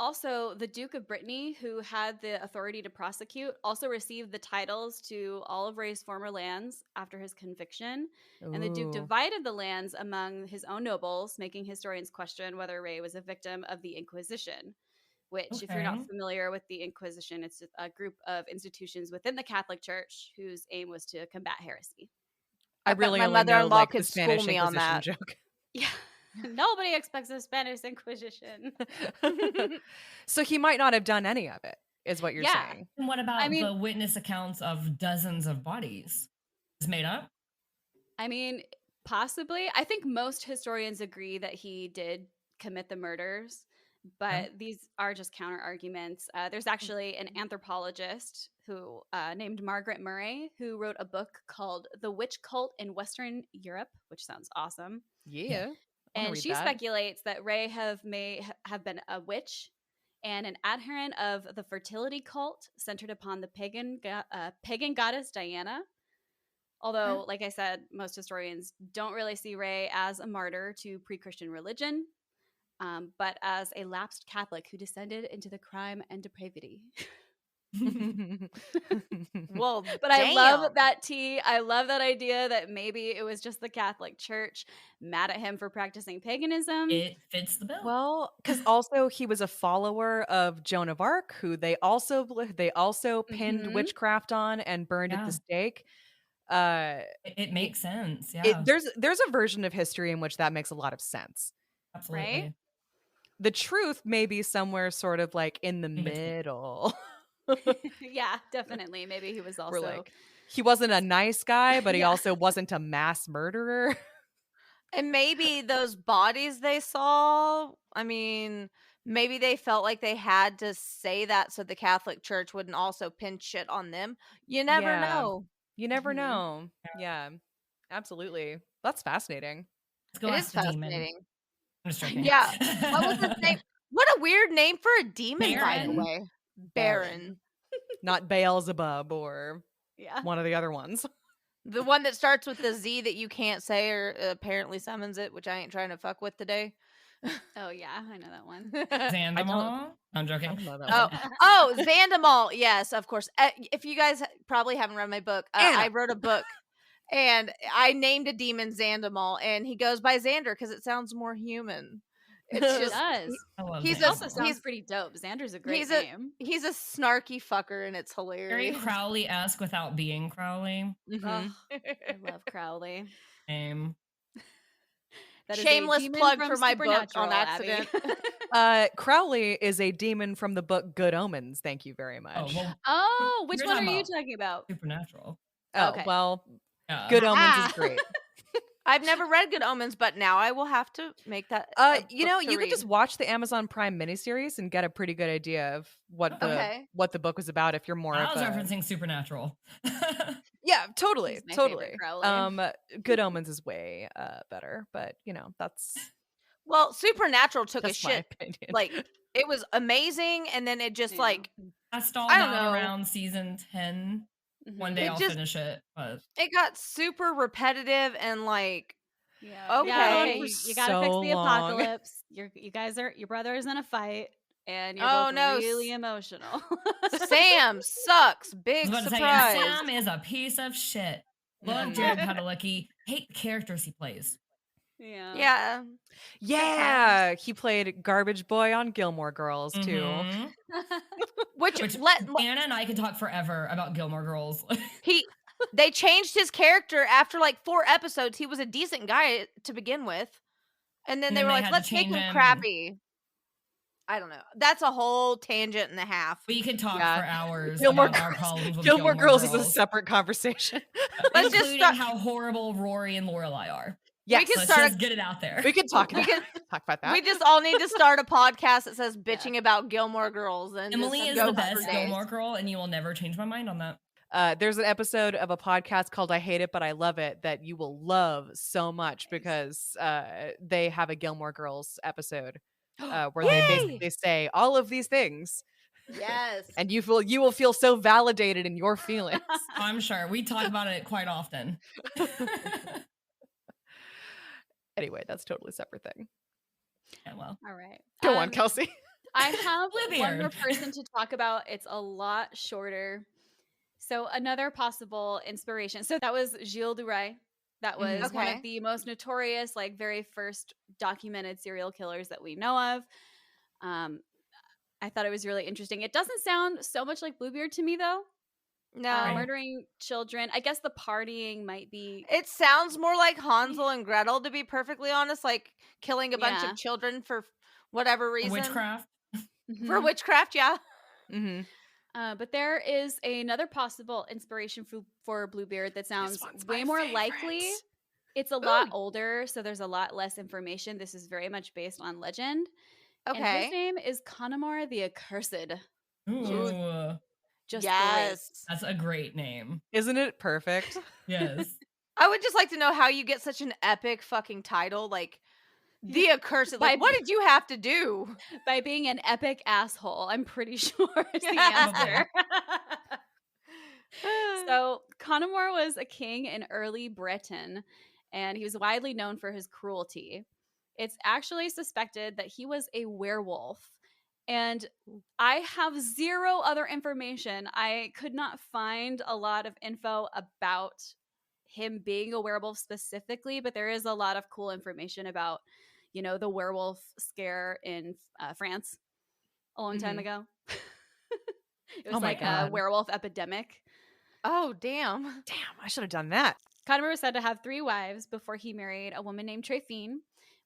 Also, the Duke of Brittany, who had the authority to prosecute, also received the titles to all of Ray's former lands after his conviction. And the Duke Ooh. divided the lands among his own nobles, making historians question whether Ray was a victim of the Inquisition, which, if you're not Okay. familiar with the Inquisition, it's a group of institutions within the Catholic Church whose aim was to combat heresy. I bet really my only know mother-in-law like the could school Spanish me on Inquisition that. joke. Yeah. Nobody expects a Spanish Inquisition. So he might not have done any of it, is what you're Yeah. saying. And what about mean- the witness accounts of dozens of bodies? Is made up? I mean, possibly. I think most historians agree that he did commit the murders, but these are just counter arguments. There's actually an anthropologist who named Margaret Murray who wrote a book called The Witch Cult in Western Europe, which sounds awesome. Yeah. I wanna And read she that. speculates that Ray may have been a witch and an adherent of the fertility cult centered upon the pagan goddess Diana. Although, like I said, most historians don't really see Ray as a martyr to pre-Christian religion, but as a lapsed Catholic who descended into the crime and depravity. Well, But I love that I love that idea that maybe it was just the Catholic Church mad at him for practicing paganism. It fits the bill. Well, because also he was a follower of Joan of Arc, who they also pinned Mhm. witchcraft on and burned at Yeah. the stake. It makes sense. Yeah. There's a version of history in which that makes a lot of sense. Absolutely. Right? The truth may be somewhere sort of like in the In between. middle. Yeah, definitely. Maybe he was also We're like, he wasn't a nice guy, but he Yeah. also wasn't a mass murderer. And maybe those bodies they saw, I mean, maybe they felt like they had to say that so the Catholic Church wouldn't also pin shit on them. You never Yeah. know. You never Mhm. know. Yeah, absolutely. That's fascinating. Let's go It ask is the demon. fascinating. I'm just joking. Yeah. What was his name? What a weird name for a demon, by the Baron? way. Baron. Not Beelzebub or Yeah. one of the other ones. The one that starts with the Z that you can't say or apparently summons it, which I ain't trying to fuck with today. Oh yeah, I know that one. Zandamal? I'm joking. I don't know that one. Oh, Zandamal. Yes, of course. If you guys probably haven't read my book, Anna. I wrote a book and I named a demon Zandamal, and he goes by Xander because it sounds more human. It's It just does. I love He's It also Zandamal. sounds pretty dope. Xander's a great he's name. he's a snarky fucker, and it's Very hilarious. Crowley-esque without being Crowley. Mhm. Ugh, I love Crowley. Same. That is a Shameless demon plug from for my book on Supernatural, Abby. accident. Crowley is a demon from the book Good Omens. Thank you very Oh, much. well, Oh, which You're one are talking you about talking about? Supernatural. Oh, okay. well, Yeah. Good Omens Ah. is great. I've never read Good Omens, but now I will have to make that. You know, you could just watch the Amazon Prime miniseries and get a pretty good idea of what the book was about if you're more I of was a... referencing Supernatural. Yeah, totally, He's my totally. favorite Crowley. Good Omens is way better, but you know, that's Well, Supernatural took just a my shit. opinion. Like, it was amazing, and then it just Yeah. like I stalled I don't out know. around season 10. One day It I'll just- finish it. But it got super repetitive and like Yeah. Okay. Yeah, For you gotta fix so the long. apocalypse. Your brother is in a fight, and you're Oh, both no, really emotional. Sam sucks. I Big was about to say, surprise. and Sam is a piece of shit. Love Mhm. Jared Padalecki. Hate the characters he plays. Yeah. Yeah. Yeah, he played Garbage Boy on Gilmore Girls too. Mhm. Which Which let Anna and I could talk forever about Gilmore Girls. they changed his character after like 4 episodes. He was a decent guy to begin with, and then And they then were they like, had to let's make change him him. crappy. I don't know. That's a whole tangent and a half. We could talk Yeah. for hours Gilmore about our Girls- problems with Gilmore Girls is a Girls, separate conversation. Let's just including start- how horrible Rory and Lorelai are. Yes, could Let's start just get it out there. we could talk We about, could- talk about that. We just all need to start a podcast that says bitching about Gilmore Girls. And Emily just is go the for best days. Gilmore Girl, and you will never change my mind on that. There's an episode of a podcast called I Hate It But I Love It that you will love so much because they have a Gilmore Girls episode where they basically say all of these things, Yes. and you will feel so validated in your feelings. I'm sure we talk about it quite often. Anyway, that's a totally separate thing. Yeah, well, All right. Go on, Kelsey. I have one more Bluebeard. person to talk about. It's a lot shorter. So another possible inspiration. So that was Gilles de Rais. That was one Okay. of the most notorious, like very first documented serial killers that we know of. I thought it was really interesting. It doesn't sound so much like Bluebeard to me, though. No. Right. Murdering children. I guess the partying might be. It sounds more like Hansel and Gretel, to be perfectly honest, like killing a bunch Yeah. of children for whatever reason. witchcraft. For witchcraft, yeah. Mm-hmm. But there is another possible inspiration for Bluebeard that sounds way more likely. It's a lot older, so there's a lot less information. This is very much based on legend. And Okay. his name is Conomor the Accursed. Ooh, Just Yes. that's a great name. Isn't it perfect? Yes. I would just like to know how you get such an epic fucking title, like the Accursed. Like, By- what did you have to do? great by being an epic asshole. I'm pretty sure is the Yeah. answer. So Conomor was a king in early Britain, and he was widely known for his cruelty. It's actually suspected that he was a werewolf, and I have zero other information. I could not find a lot of info about him being a werewolf specifically, but there is a lot of cool information about, you know, the werewolf scare in France a long time ago. It was Oh my like a God. werewolf epidemic. Oh, damn. Damn, I should have done that. Conomor was said to have 3 wives before he married a woman named Tréfine,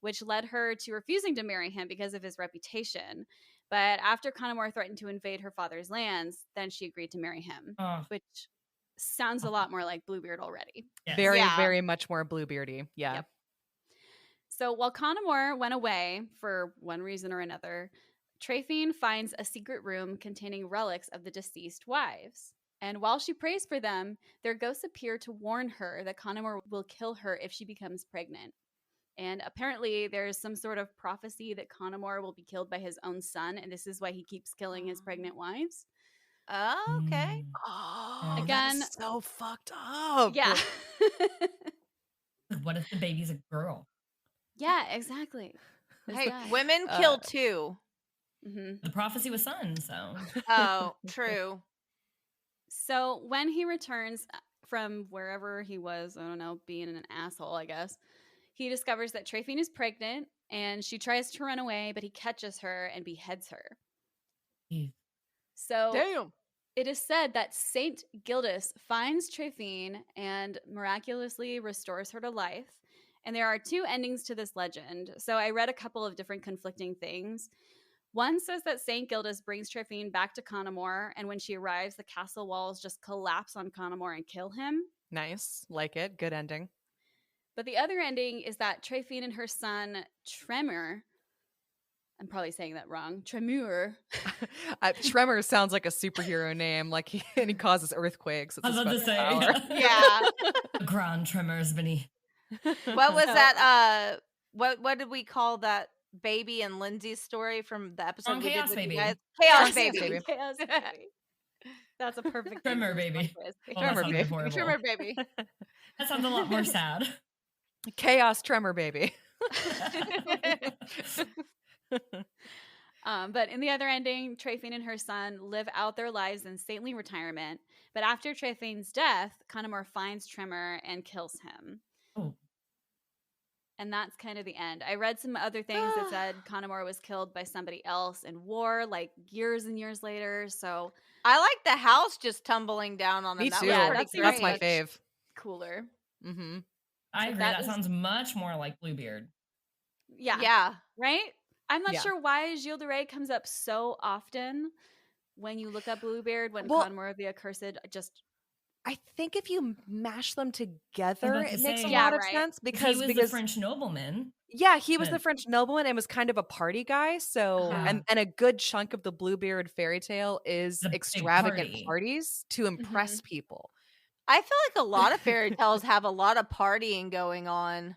which led her to refusing to marry him because of his reputation. But after Conomor threatened to invade her father's lands, then she agreed to marry him, Oh, which sounds a lot more like Bluebeard already. yes. Very, Yeah. very much more Bluebeardy. Yeah. Yep. So while Conomor went away for one reason or another, Tréfine finds a secret room containing relics of the deceased wives. And while she prays for them, their ghosts appear to warn her that Conomor will kill her if she becomes pregnant. And apparently there's some sort of prophecy that Conomor will be killed by his own son, and this is why he keeps killing his pregnant wives. Oh, okay. Mm. Oh, Again- that's so fucked up. Yeah. What if the baby's a girl? Yeah, exactly. Hey, that. women kill too. The prophecy was son, so. Oh, true. So when he returns from wherever he was, I don't know, being an asshole, I guess, he discovers that Trefine is pregnant and she tries to run away, but he catches her and beheads her. So Damn. it is said that Saint Gildas finds Trefine and miraculously restores her to life. And there are two endings to this legend. So I read a couple of different conflicting things. One says that Saint Gildas brings Trefine back to Conomor, and when she arrives, the castle walls just collapse on Conomor and kill him. Nice. Like it. Good ending. But the other ending is that Trefine and her son, Tremor, I'm probably saying that wrong, Tremor. Tremor sounds like a superhero name, like and he causes earthquakes. It's I was a about to special say. power. Yeah. The ground tremors beneath. What was that? What did we call that baby and Lindsey's story from the episode? On we Chaos did with you Baby. guys? Chaos Chaos baby. Baby. Chaos baby. That's a perfect name Tremor for this baby. podcast. Oh, that Tremor sounded baby. horrible. Tremor baby. That sounds a lot more sad. Chaos Tremor baby. But in the other ending, Trefine and her son live out their lives in saintly retirement. But after Trefine's death, Conomor finds Tremor and kills him. Oh. And that's kind of the end. I read some other things that said Conomor was killed by somebody else in war, like years and years later. So I like the house just tumbling down on him. Me That too. was Yeah, pretty that's great. That's my much fave. cooler. Mm-hmm. I So agree. that That is- sounds much more like Bluebeard. Yeah. Yeah. Right? I'm not Yeah. sure why Gilles de Rais comes up so often when you look up Bluebeard, when Well- Conomor of the Accursed just... I think if you mash them together, about to it makes a say- Yeah, lot of right. sense He because was the French nobleman. yeah, he was But- the French nobleman and was kind of a party guy. So Uh-huh. and a good chunk of the Bluebeard fairy tale is The big extravagant party. parties to impress people. I feel like a lot of fairy tales have a lot of partying going on.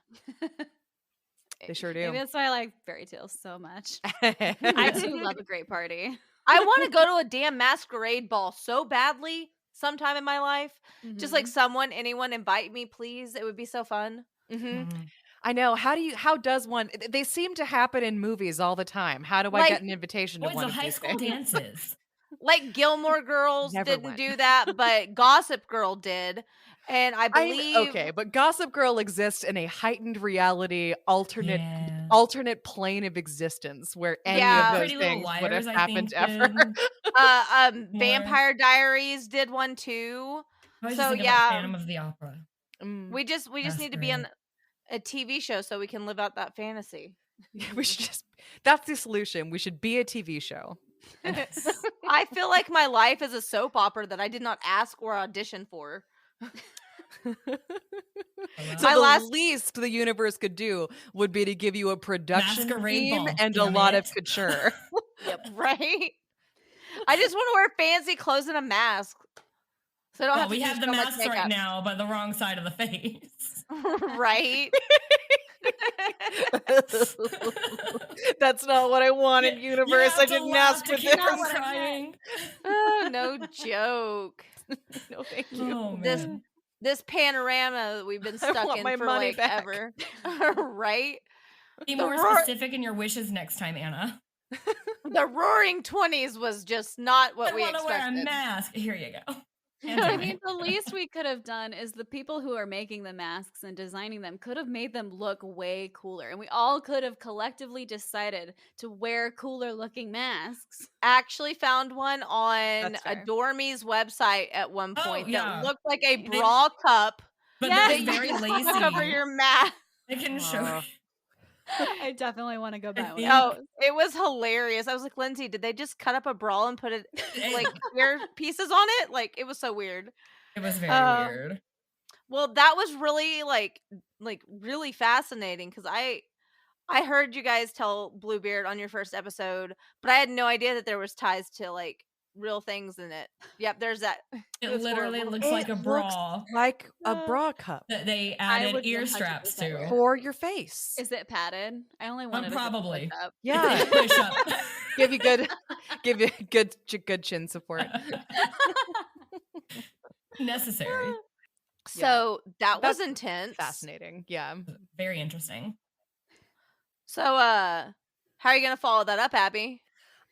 They sure Maybe do. that's why I like fairy tales so much. I too love a great party. I want to go to a damn masquerade ball so badly sometime in my life. Just like anyone invite me, please. It would be so fun. Mm-hmm. Mhm. I know. How does one? They seem to happen in movies all the time. How do I Like- get an invitation to Boys, one the of high these school things? dances. Like Gilmore Girls Never didn't went. do that, but Gossip Girl did. And I believe Okay, but Gossip Girl exists in a heightened reality, alternate Yeah. plane of existence where any Yeah. of those Pretty Little things would have Liars, I happened think, ever. did. Vampire Diaries did one too. I was So, just thinking yeah. about Phantom of the Opera. Mm. We just That's need to be on a TV show so we can live out that fantasy. We should that's the solution. We should be a TV show. I feel like my life is a soap opera that I did not ask or audition for. So My the last- least the universe could do would be to give you a production Masquerade team ball, and a damn lot of it. couture. Yep, right. I just want to wear fancy clothes and a mask, so I don't Well, have to we use have the so much masks right makeup. now, but the wrong side of the face. Right? That's not what I wanted, You universe. have I to didn't laugh ask to for keep this. from crying. Oh, no joke. No, thank you. Oh, This man. this panorama that we've been I stuck want in my for money like back. ever. Right? Be the more roar- specific in your wishes next time, Anna. The Roaring 20s was just not what I we want to wear a expected. mask. Here you go. I mean, the least we could have done is the people who are making the masks and designing them could have made them look way cooler. And we all could have collectively decided to wear cooler looking masks. Actually found one on That's a fair. Dormie's website at one Oh, point yeah. that looked like a They- bra cup But Yes. they're that just very you lazy. stuck over your mask. They can show. Aw. I definitely want to go buy one. think- Oh, it was hilarious. I was like, Lindsay, did they just cut up a bra and put it like ear pieces on it? Like, it was so weird. It was very weird. Well, that was really like really fascinating because I heard you guys tell Bluebeard on your first episode, but I had no idea that there was ties to like real things in it. Yep, there's that. It was literally horrible. looks like a It bra looks like a bra cup that they I added would ear straps 100% wear to. it. for your face. Is it padded? I only wanted probably. Up. Yeah, Push up. give you good chin support. Necessary. So that was That's intense. Fascinating. Yeah. Very interesting. So How are you going to follow that up, Abby?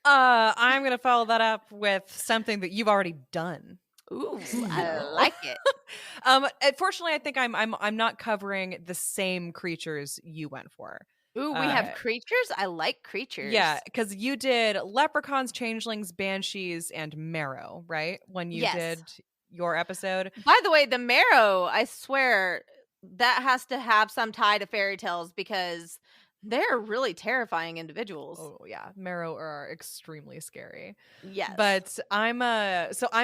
I'm going to follow that up with something that you've already done. Ooh, I like it. Fortunately, I think I'm not covering the same creatures you went for. Ooh, we have creatures? I like creatures. Yeah, because you did leprechauns, changelings, banshees, and marrow, right? When you did your episode. By the way, the marrow, I swear, that has to have some tie to fairy tales because they're really terrifying individuals. Oh yeah, marrow are extremely scary. Yes. But I'm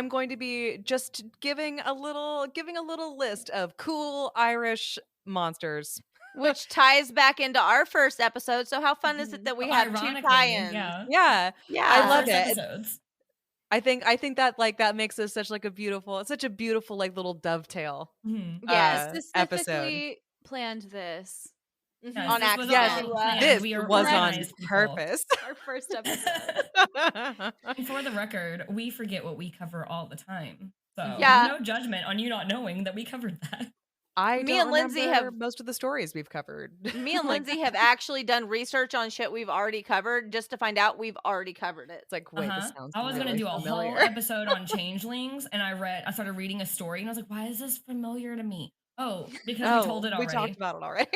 going to be just giving a little list of cool Irish monsters. Which ties back into our first episode. So how fun is it that we have two Ironically, tie-ins? Yeah. I love it. Episodes. I think that like that makes this such a beautiful like little dovetail. Yes, specifically planned this on accident. This was on purpose. Our first episode. And for the record, we forget what we cover all the time. So yeah. No judgment on you not knowing that we covered that. Me and Lindsey have most of the stories we've covered. Me and Lindsey have actually done research on shit we've already covered just to find out we've already covered it. It's like, wait, this sounds I was really gonna do familiar. a whole episode on changelings, and I started reading a story, and I was like, why is this familiar to me? Oh, because we told it already. We talked about it already.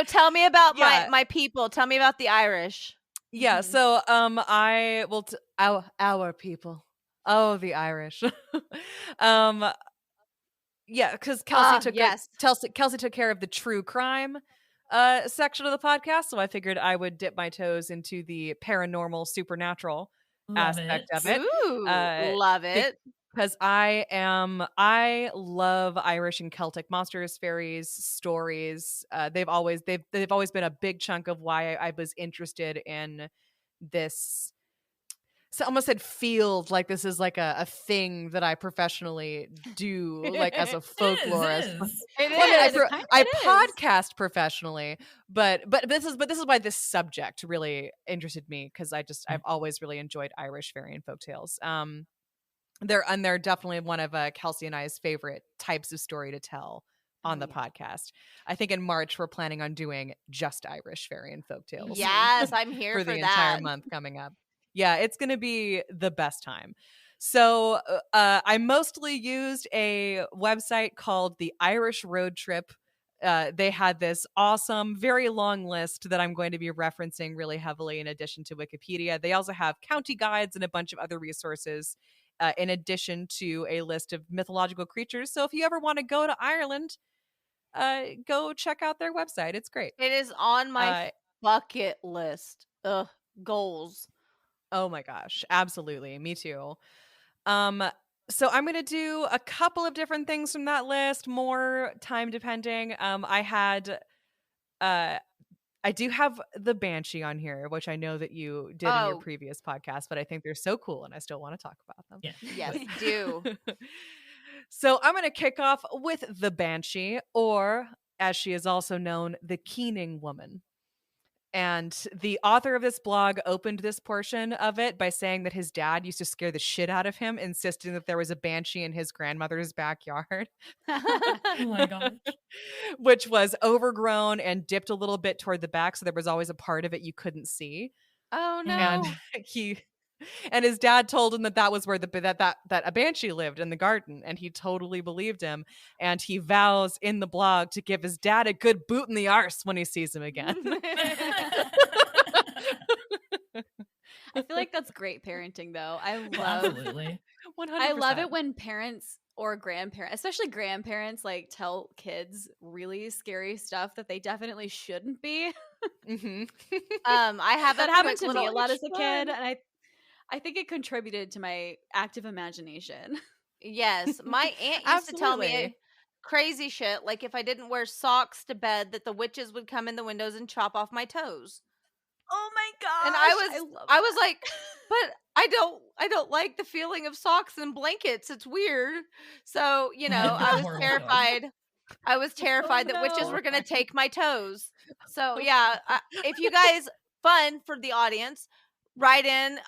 Tell me about my people. Tell me about the Irish. Yeah, so I will our people. Oh, the Irish. Yeah, because Kelsey took care of the true crime section of the podcast, so I figured I would dip my toes into the paranormal, supernatural aspect of it. Ooh, love it. Because I love Irish and Celtic monsters, fairies, stories. They've always been a big chunk of why I was interested in this. So I almost said field, like this is like a thing that I professionally do, like as a folklorist. I podcast professionally, but this is why this subject really interested me, because I've always really enjoyed Irish fairy and folktales. They're definitely one of Kelsey and I's favorite types of story to tell on the podcast. I think in March we're planning on doing just Irish fairy and folktales. Yes, I'm here for the that entire month coming up. Yeah, it's going to be the best time. So I mostly used a website called the Irish Road Trip. They had this awesome, very long list that I'm going to be referencing really heavily in addition to Wikipedia. They also have county guides and a bunch of other resources in addition to a list of mythological creatures. So if you ever want to go to Ireland, go check out their website. It's great. It is on my bucket list. Goals. Oh my gosh, absolutely. Me too. So I'm going to do a couple of different things from that list, more time depending. I do have the Banshee on here, which I know that you did in your previous podcast, but I think they're so cool and I still want to talk about them. Yeah. Yes, do. So I'm going to kick off with the Banshee, or as she is also known, the Keening Woman. And the author of this blog opened this portion of it by saying that his dad used to scare the shit out of him, insisting that there was a banshee in his grandmother's backyard. Oh my gosh. Which was overgrown and dipped a little bit toward the back, so there was always a part of it you couldn't see. Oh no. And his dad told him that was where that a banshee lived, in the garden, and he totally believed him. And he vows in the blog to give his dad a good boot in the arse when he sees him again. I feel like that's great parenting, though. Absolutely. 100%. I love it when parents or grandparents, especially grandparents, like tell kids really scary stuff that they definitely shouldn't be. Mm-hmm. I have that happened to me a lot as a kid, and I think it contributed to my active imagination. Yes, my aunt used to tell me crazy shit, like if I didn't wear socks to bed, that the witches would come in the windows and chop off my toes. Oh my gosh! And I was like, but I don't like the feeling of socks and blankets. It's weird. So I was terrified. I was terrified that witches were gonna take my toes. So yeah, if you guys, fun for the audience, write in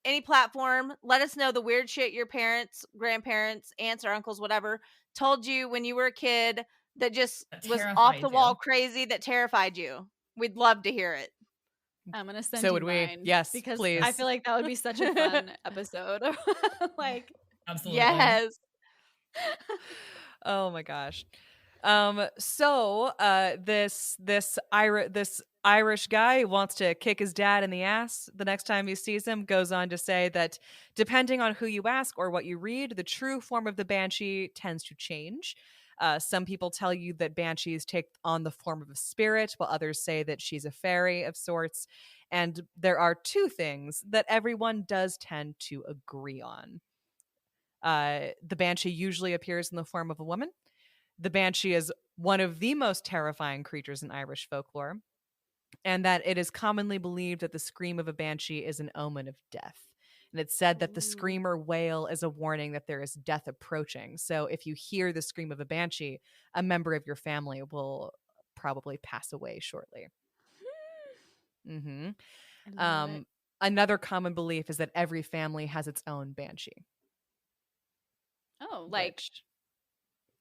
any platform. Let us know the weird shit your parents, grandparents, aunts or uncles, whatever, told you when you were a kid that just That was off terrified the wall you. crazy that terrified you? We'd love to hear it. I'm gonna send So you would we. mine. Yes, because please. I feel like that would be such a fun episode. Like, Absolutely. Yes. Oh my gosh. So this Irish guy who wants to kick his dad in the ass the next time he sees him goes on to say that depending on who you ask or what you read, the true form of the banshee tends to change. Some people tell you that banshees take on the form of a spirit, while others say that she's a fairy of sorts. And there are two things that everyone does tend to agree on. The banshee usually appears in the form of a woman. The banshee is one of the most terrifying creatures in Irish folklore, and that it is commonly believed that the scream of a banshee is an omen of death. And it's said that the scream or wail is a warning that there is death approaching. So if you hear the scream of a banshee, a member of your family will probably pass away shortly. Mm-hmm. I love it. Another common belief is that every family has its own banshee. Oh, which-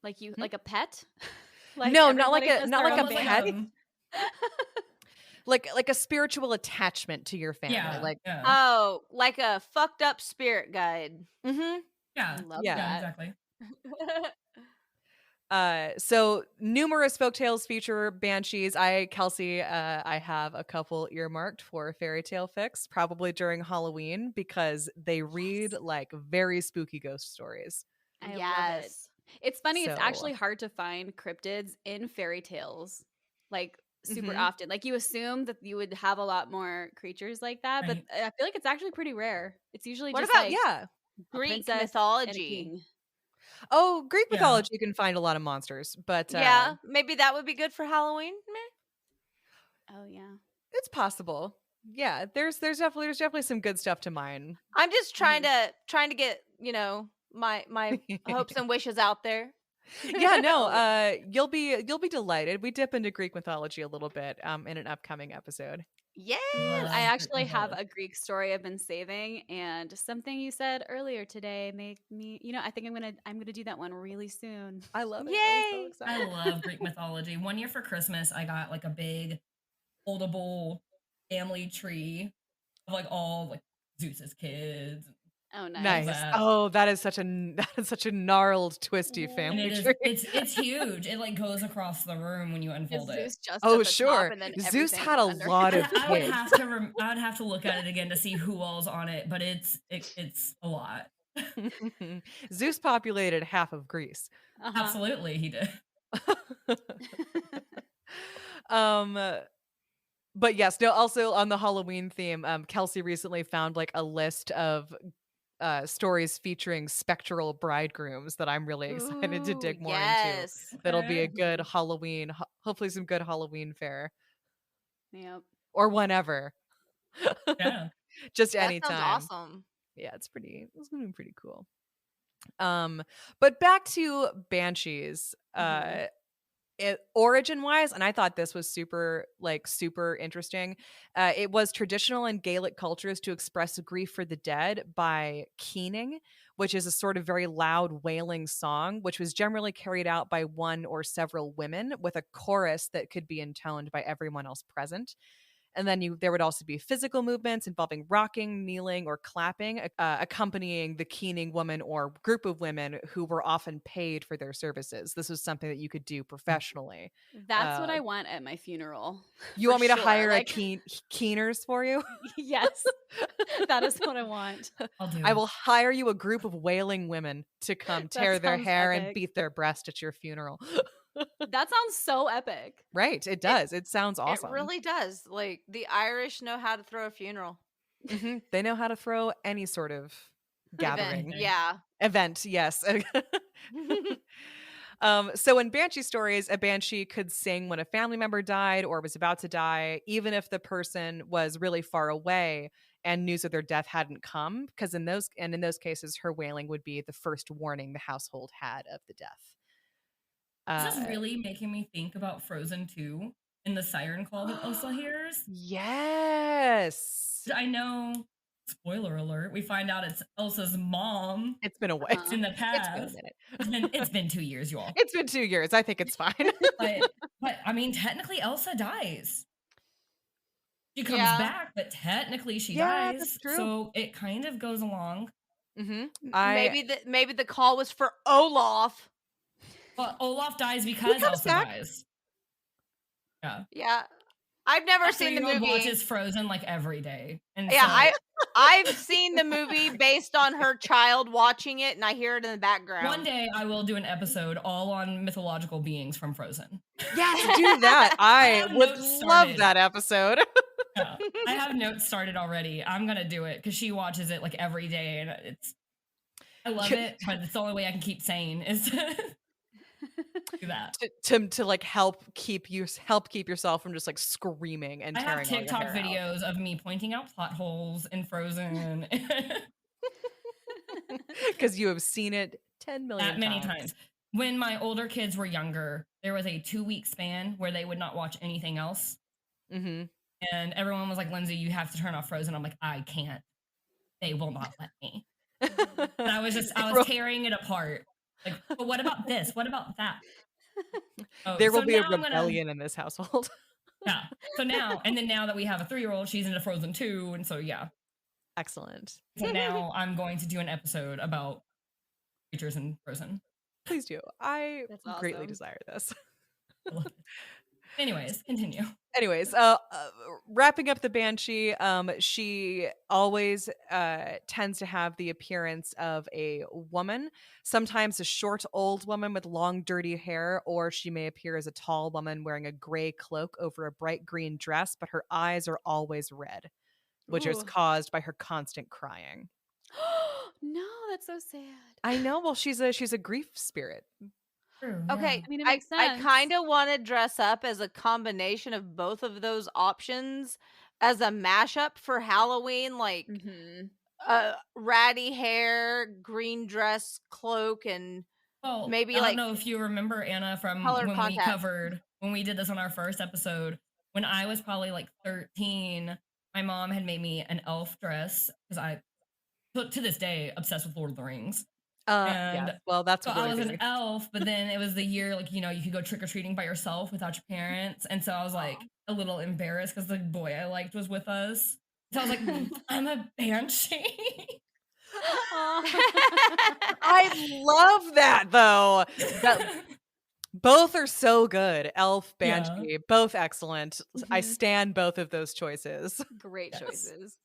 like you, Hmm? like a pet? No, not like everybody a has not their like a own pet. banshee? Like a spiritual attachment to your family. Yeah. Like yeah. Oh, like a fucked up spirit guide. mm-hmm. yeah. I love Yeah. Yeah, that. exactly. So numerous folktales feature banshees. Kelsey, I have a couple earmarked for fairy tale fix, probably during Halloween, because they read like very spooky ghost stories. I love it. Yes. It's funny. It's So- actually hard to find cryptids in fairy tales, like super Mhm. often. Like you assume that you would have a lot more creatures like that, Right. but I feel like it's actually pretty rare. It's usually What just about like Yeah. a Greek princess and a mythology? king. Oh, Greek Yeah. mythology, you can find a lot of monsters, but Yeah, maybe that would be good for Halloween. Meh. Oh yeah. it's possible. Yeah, there's definitely some good stuff to mine. I'm just trying to get, my hopes and wishes out there. Yeah, no, you'll be delighted. We dip into Greek mythology a little bit in an upcoming episode. Yes. Love I Greek actually have mythology. a Greek story I've been saving, and something you said earlier today made me, I think I'm gonna do that one really soon. I love it. Yay. I'm so I excited. love Greek mythology. One year for Christmas, I got like a big foldable family tree of like all like Zeus's kids. Oh, nice. Nice. that. Oh, that is such a gnarled, twisty And family And tree. it's huge. It like goes across the room when you Is unfold it. Zeus just Oh, at the sure. top and then Zeus everything had a under? lot of I would kids. have to look at it again to see who all's on it, but it's a lot. Zeus populated half of Greece. Uh-huh. Absolutely, he did. But yes, no, also on the Halloween theme, Kelsey recently found like a list of stories featuring spectral bridegrooms that I'm really excited to dig more into. Yes. That'll be a Okay. good Halloween, hopefully some good Halloween fare Yep. or whenever. Yeah. Just That anytime. sounds awesome. Yeah, it's gonna be pretty cool. But back to banshees. Mhm. Origin wise, and I thought this was super interesting. It was traditional in Gaelic cultures to express grief for the dead by keening, which is a sort of very loud wailing song, which was generally carried out by one or several women with a chorus that could be intoned by everyone else present. And then there would also be physical movements involving rocking, kneeling, or clapping, accompanying the keening woman or group of women who were often paid for their services. This was something that you could do professionally. That's what I want at my funeral. You for want me to sure. hire Like, keeners for you? yes, that is what I want. I'll do I it. will hire you a group of wailing women to come That tear their sounds hair and epic. beat their breast at your funeral. That sounds so epic. Right, it does. It sounds awesome. It really does. Like the Irish know how to throw a funeral Mhm. They know how to throw any sort of gathering. event. Yeah. Event, yes. So in Banshee stories, a Banshee could sing when a family member died or was about to die, even if the person was really far away and news of their death hadn't come, because in those cases, her wailing would be the first warning the household had of the death. This is really making me think about Frozen 2 and the siren call that Elsa hears. Yes. I know spoiler alert, we find out it's Elsa's mom It's been a while. in the It's been a past. minute. It's been 2 years, you all. It's been 2 years. I think it's fine. But I mean, technically, Elsa dies. She comes Yeah. back, but technically she Yeah, dies. that's true. So it kind of goes along. Maybe the call was for Olaf. But Olaf dies because comes Elsa back. dies. Yeah. Yeah. I've never My seen the 3-year-old movie. watches Frozen like every day. And Yeah, so I've seen the movie based on her child watching it, and I hear it in the background. one day I will do an episode all on mythological beings from Frozen. Yes, do that. I have would notes love started. that episode. Yeah. I have notes started already. I'm gonna do it because she watches it like every day, and I love it, but it's the only way I can keep sane is to do that. to like help keep yourself from just like screaming and I tearing have all your TikTok hair out. videos of me pointing out plot holes in Frozen Because you have seen it 10 million that many times. When my older kids were younger, there was a 2-week span where they would not watch anything else. Mm-hmm. And everyone was like, Lindsey, you have to turn off Frozen. I'm like, I can't. They will not let me. And I was tearing it apart. Like, but what about this? What about that? Oh, There will so be a now I'm gonna- rebellion in this household. Yeah. So now that we have a 3-year-old, she's into Frozen too. And so, yeah. Excellent. So now I'm going to do an episode about creatures in Frozen. Please do. I That's greatly awesome. desire this. I love it. Anyways, continue. Anyways, wrapping up the Banshee, she always tends to have the appearance of a woman, sometimes a short old woman with long dirty hair, or she may appear as a tall woman wearing a gray cloak over a bright green dress, but her eyes are always red, which is Ooh. caused by her constant crying. No, that's so sad. I know. Well, she's a grief spirit. True, Okay, yeah. I mean, it I makes sense. kind of want to dress up as a combination of both of those options as a mashup for Halloween, like Mm-hmm. ratty hair, green dress, cloak, and Well, maybe, I like, don't know if you remember, Anna, from colored when contacts. when we did this on our first episode, when I was probably like 13, my mom had made me an elf dress because to this day, obsessed with Lord of the Rings. And Yeah. Well, that's so what I we're was doing. an elf, but then it was the year, like, you could go trick-or-treating by yourself without your parents. And so I was like a little embarrassed because the boy I liked was with us. So I was like, I'm a banshee. I love that though. Both are so good. Elf, Banshee, both excellent. I stand both of those choices. Great Yes. choices.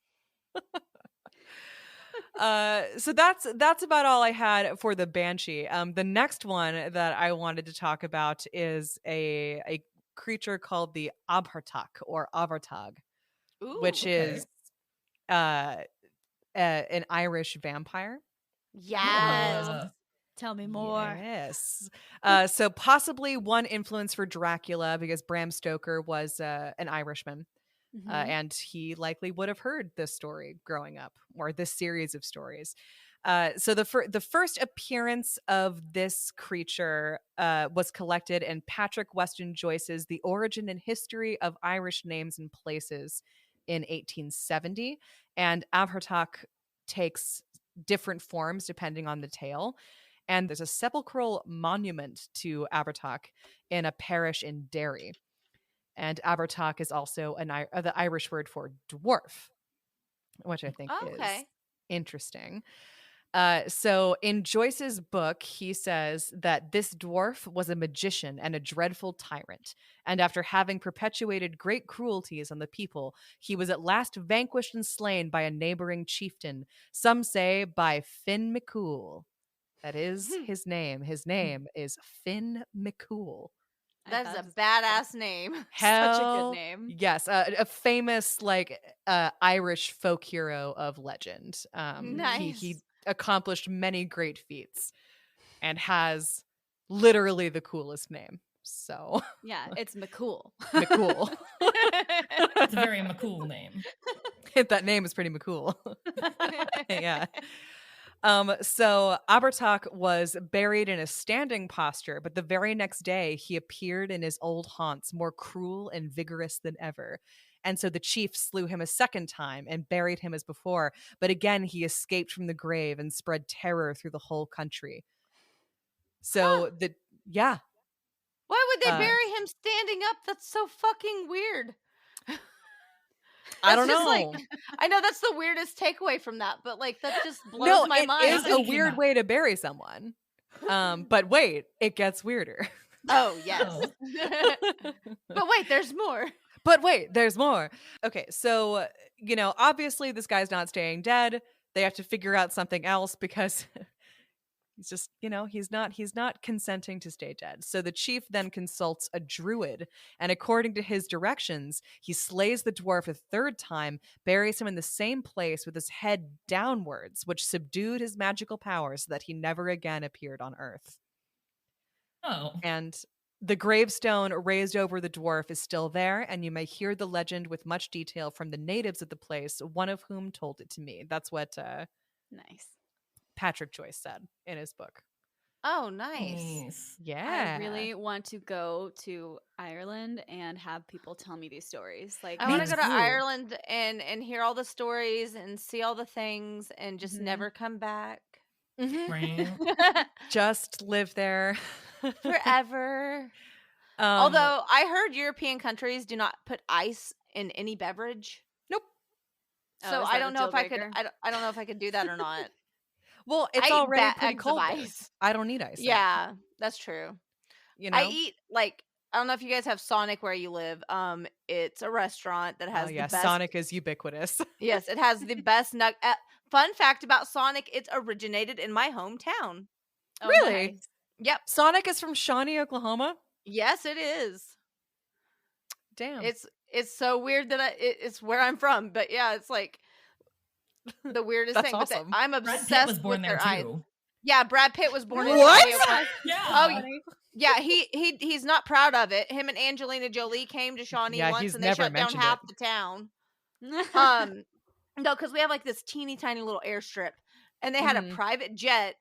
So that's about all I had for the Banshee. The next one that I wanted to talk about is a creature called the Abhartak or Abhartak, Ooh, which okay. is an Irish vampire. yes. Uh, Tell me more. Yes. So possibly one influence for Dracula because Bram Stoker was an Irishman. Mhm. And he likely would have heard this story growing up, or this series of stories. So the first appearance of this creature was collected in Patrick Weston Joyce's The Origin and History of Irish Names and Places in 1870. And Abhartak takes different forms depending on the tale. And there's a sepulchral monument to Abhartak in a parish in Derry. And Abhartak is also the Irish word for dwarf, which I think is Okay. interesting. So in Joyce's book, he says that this dwarf was a magician and a dreadful tyrant. And after having perpetuated great cruelties on the people, he was at last vanquished and slain by a neighboring chieftain. Some say by Finn McCool. That is his name. His name is Finn McCool. That's a That's badass name. such a Hell good name. Yes, a famous Irish folk hero of legend. Nice. He accomplished many great feats and has literally the coolest name. So Yeah, it's McCool. McCool. it's a very McCool name. That name is pretty McCool. Yeah. So Abhartak was buried in a standing posture, but the very next day he appeared in his old haunts, more cruel and vigorous than ever. And so the chief slew him a second time and buried him as before. But again, he escaped from the grave and spread terror through the whole country. So yeah. Why would they bury him standing up? That's so fucking weird. I don't just know. Like, I know that's the weirdest takeaway from that, but like that just blows my mind. It is a weird way to bury someone. But wait, it gets weirder. Oh, yes. But wait, there's more. But wait, there's more. Okay, so, obviously this guy's not staying dead. They have to figure out something else because he's just, he's not consenting to stay dead. So the chief then consults a druid, and according to his directions, he slays the dwarf a third time, buries him in the same place with his head downwards, which subdued his magical powers so that he never again appeared on Earth. Oh. And the gravestone raised over the dwarf is still there, and you may hear the legend with much detail from the natives of the place, one of whom told it to me. That's what Nice. Patrick Joyce said in his book. Oh, nice. Yeah. I really want to go to Ireland and have people tell me these stories. Like, I want to go to too. Ireland and hear all the stories and see all the things and just never come back. Right. Just live there forever. Although I heard European countries do not put ice in any beverage. Nope. So I don't know if I could. I don't know if I could do that or not. Well, it's already pretty cold. Ice. I don't need ice. Yeah, that's true. I eat like, I don't know if you guys have Sonic where you live. It's a restaurant that has the best. Sonic is ubiquitous. Yes, it has the best fun fact about Sonic, it's originated in my hometown. Oh, really? Nice. Yep. Sonic is from Shawnee, Oklahoma? Yes, it is. Damn. It's so weird that it's where I'm from, but yeah, it's like the weirdest thing. Awesome. But I'm obsessed with their eyes. Yeah, Brad Pitt was born in What? Yeah. Oh, yeah. He's not proud of it. Him and Angelina Jolie came to Shawnee once, and they shut down half the town. No, because we have like this teeny tiny little airstrip, and they had a private jet.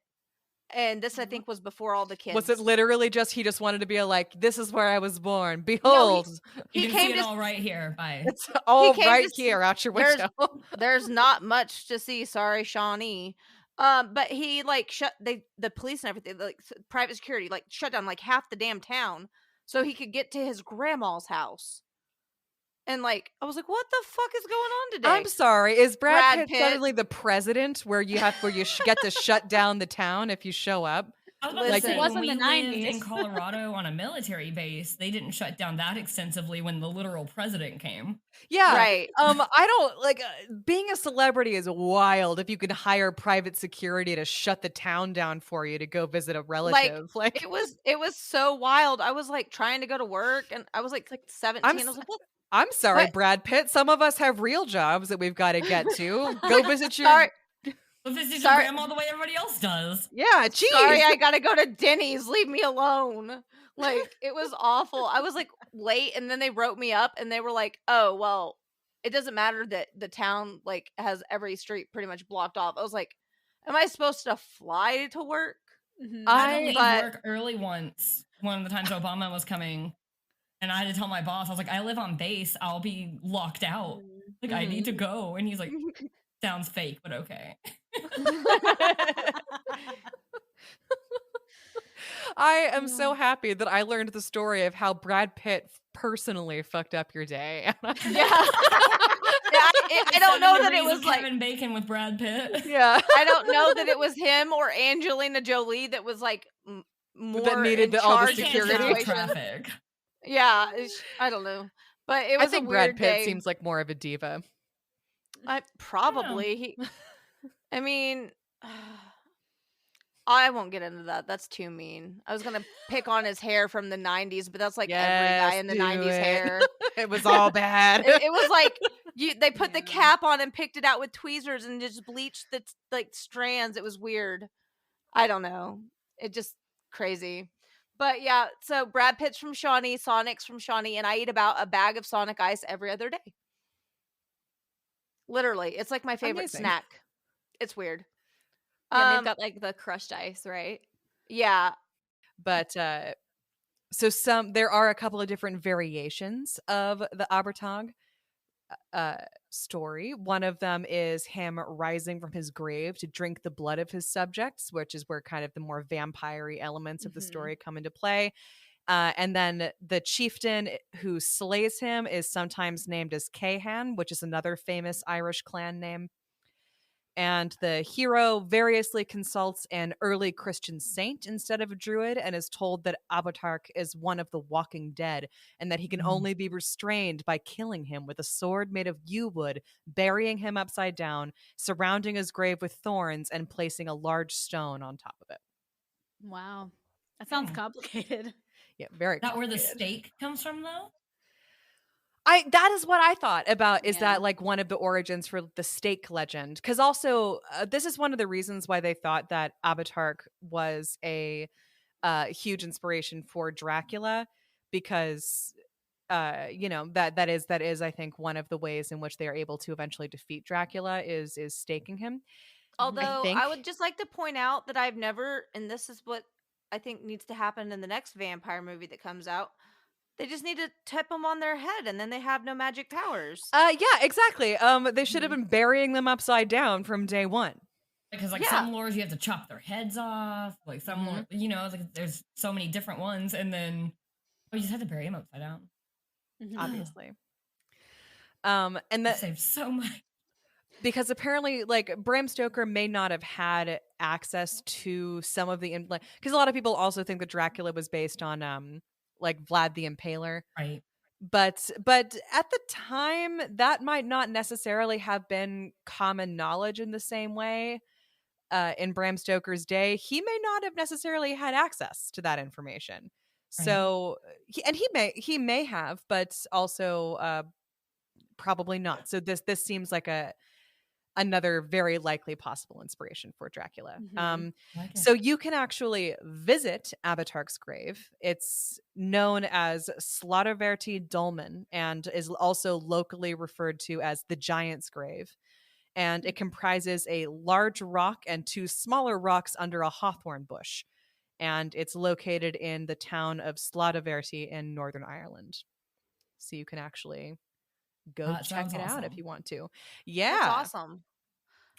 And this, I think, was before all the kids. Was it literally just he just wanted to be like, this is where I was born. Behold. No, he came see it all right here. Bye. It's all right here out your window. There's not much to see. Sorry, Shawnee. But he like the police and everything, like private security, like shut down like half the damn town so he could get to his grandma's house. And like, I was like, what the fuck is going on today? I'm sorry. Is Brad Pitt suddenly the president where you get to shut down the town if you show up? I was about to say, when we lived in Colorado on a military base, they didn't shut down that extensively when the literal president came. Yeah. Right. I don't like being a celebrity is wild if you can hire private security to shut the town down for you to go visit a relative. Like it was so wild. I was like trying to go to work and I was like 17. I was like, what? I'm sorry, Brad Pitt. Some of us have real jobs that we've got to get to. Go visit your visit your grandma the way everybody else does. Yeah, geez. Sorry, I gotta go to Denny's. Leave me alone. Like, it was awful. I was like late, and then they wrote me up, and they were like, "Oh, well, it doesn't matter that the town like has every street pretty much blocked off." I was like, "Am I supposed to fly to work?" I had to leave work early once. One of the times Obama was coming. And I had to tell my boss, I was like, I live on base. I'll be locked out. Like, I need to go. And he's like, sounds fake, but okay. I am so happy that I learned the story of how Brad Pitt personally fucked up your day. Yeah. I don't know that it was like Kevin Bacon with Brad Pitt. Yeah. I don't know that it was him or Angelina Jolie that was like more that needed all the security traffic. Yeah, I don't know, but it was. I think a weird Brad Pitt day. seems like more of a diva. Probably. I mean, I won't get into that. That's too mean. I was gonna pick on his hair from the '90s, but that's like every guy in the '90s hair. It was all bad. It was like they put the cap on and picked it out with tweezers and just bleached the like strands. It was weird. I don't know. It just crazy. But yeah, so Brad Pitt's from Shawnee, Sonic's from Shawnee, and I eat about a bag of Sonic ice every other day. Literally, it's like my favorite snack. It's weird. Yeah, they've got like the crushed ice, right? Yeah. But so there are a couple of different variations of the Abhartak. story. One of them is him rising from his grave to drink the blood of his subjects, which is where kind of the more vampire-y elements of the story come into play. And then the chieftain who slays him is sometimes named as Cahan, which is another famous Irish clan name. And the hero variously consults an early Christian saint instead of a druid and is told that Abhartak is one of the walking dead and that he can only be restrained by killing him with a sword made of yew wood, burying him upside down, surrounding his grave with thorns, and placing a large stone on top of it. Wow. That sounds complicated. Yeah, very That where the complicated. stake comes from, though? That is what I thought about, is Yeah. that like one of the origins for the stake legend. Because also, this is one of the reasons why they thought that Abhartak was a huge inspiration for Dracula, because that is I think one of the ways in which they are able to eventually defeat Dracula is staking him. Although think- I would just like to point out that I've never, and this is what I think needs to happen in the next vampire movie that comes out. They just need to tip them on their head, and then they have no magic powers. Yeah, exactly. They should have been burying them upside down from day one. Because like Yeah. some lores you have to chop their heads off. Like some lore, like there's so many different ones, and then you just have to bury them upside down. Obviously. And that saves so much. Because apparently, like, Bram Stoker may not have had access to some of the because a lot of people also think that Dracula was based on like Vlad the Impaler, Right. but at the time that might not necessarily have been common knowledge in the same way. In Bram Stoker's day, he may not have necessarily had access to that information. Right. So he may have, but also probably not. So this seems like another very likely possible inspiration for Dracula. So you can actually visit Abhartak's grave. It's known as Slaughterverty Dolmen and is also locally referred to as the Giant's Grave. And it comprises a large rock and two smaller rocks under a hawthorn bush. And it's located in the town of Slaughterverty in Northern Ireland. So you can actually go check it out if you want to. Yeah, That's awesome.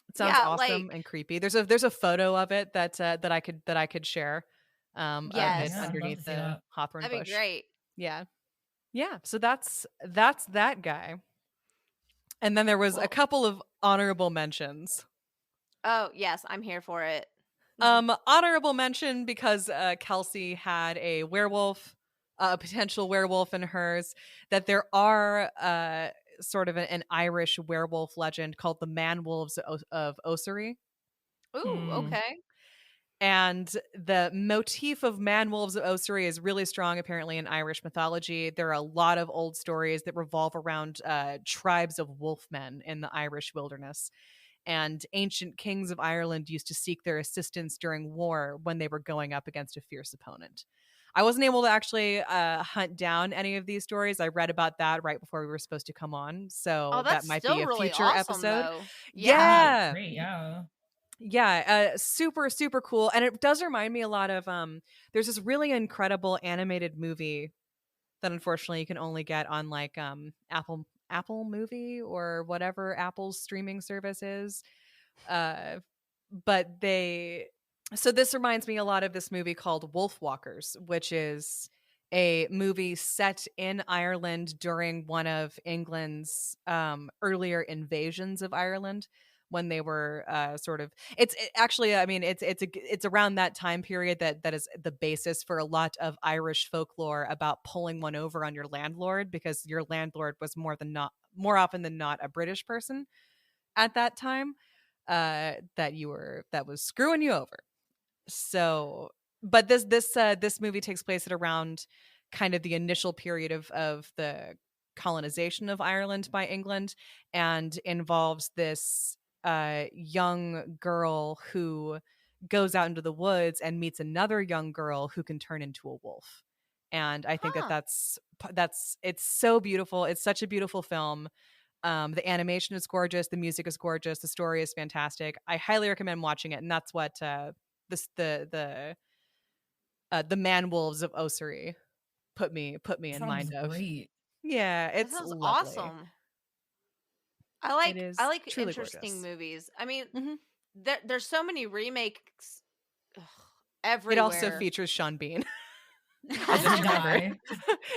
It sounds awesome and creepy. There's a photo of it that I could share. Of Yes. it Yeah, I'd underneath love to see the that. hawthorn That'd bush. be great. Yeah. So that's that guy. And then there was a couple of honorable mentions. Oh yes, I'm here for it. Honorable mention because Kelsey had a werewolf, a potential werewolf in hers. That there are sort of an Irish werewolf legend called the Man-Wolves of Ossory. Ooh, okay. And the motif of Man-Wolves of Ossory is really strong, apparently, in Irish mythology. There are a lot of old stories that revolve around tribes of wolfmen in the Irish wilderness. And ancient kings of Ireland used to seek their assistance during war when they were going up against a fierce opponent. I wasn't able to actually hunt down any of these stories. I read about that right before we were supposed to come on. So That's that might still be a really future awesome, episode. though. Yeah. Great, yeah. Yeah, super, super cool. And it does remind me a lot of, there's this really incredible animated movie that unfortunately you can only get on like Apple Movie or whatever Apple's streaming service is. But so this reminds me a lot of this movie called Wolfwalkers, which is a movie set in Ireland during one of England's earlier invasions of Ireland, when they were it's around that time period that is the basis for a lot of Irish folklore about pulling one over on your landlord, because your landlord was more often than not a British person at that time, that was screwing you over. So, but this movie takes place at around kind of the initial period of the colonization of Ireland by England, and involves this young girl who goes out into the woods and meets another young girl who can turn into a wolf. And I think that's it's so beautiful. It's such a beautiful film. The animation is gorgeous. The music is gorgeous. The story is fantastic. I highly recommend watching it. And that's what the Man-Wolves of Ossory put me in mind of. Great. Yeah, it's That sounds lovely. awesome. It is I like truly interesting gorgeous. movies. I mean, Mhm. there's so many remakes It everywhere. also features Sean Bean. Does he die?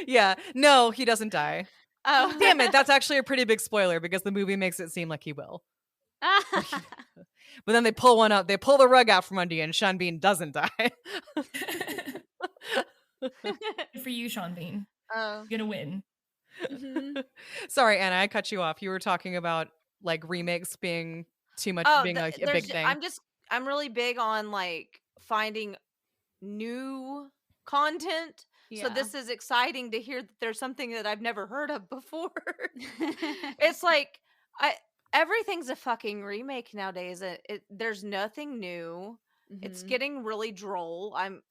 Yeah, no, he doesn't die. Oh, Damn it, that's actually a pretty big spoiler because the movie makes it seem like he will. But then they pull the rug out from under you, and Sean Bean doesn't die. Good for you, Sean Bean. Oh. You're gonna win. Sorry, Anna, I cut you off. You were talking about like remakes being too much, being a big thing. I'm really big on like finding new content. So this is exciting to hear that there's something that I've never heard of before. It's like everything's a fucking remake nowadays. There's nothing new. It's getting really droll. I'm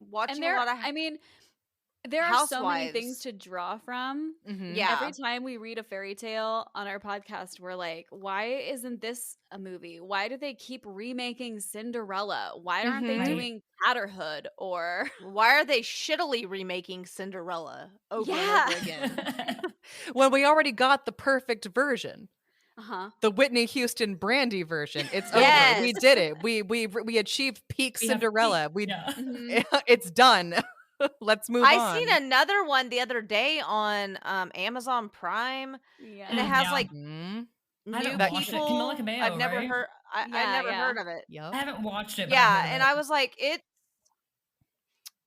watching a lot of. I mean, there are so many things Housewives. to draw from. Yeah. Every time we read a fairy tale on our podcast, we're like, why isn't this a movie? Why do they keep remaking Cinderella? Why aren't they Mhm. doing Catterhood or Why are they shittily remaking Cinderella over and over again? When we already got the perfect version, uh-huh. the Whitney Houston Brandy version. It's Yes. over. We did it. We achieved peak We have Cinderella. peak, yeah. It's done. Let's move on. I seen another one the other day on Amazon Prime, Yeah. and it has Yeah. like Mhm. I new haven't watched it. people. Camila Cabello, I've never right? heard. I never heard of it. Yep. I haven't watched it. But Yeah, and I was like,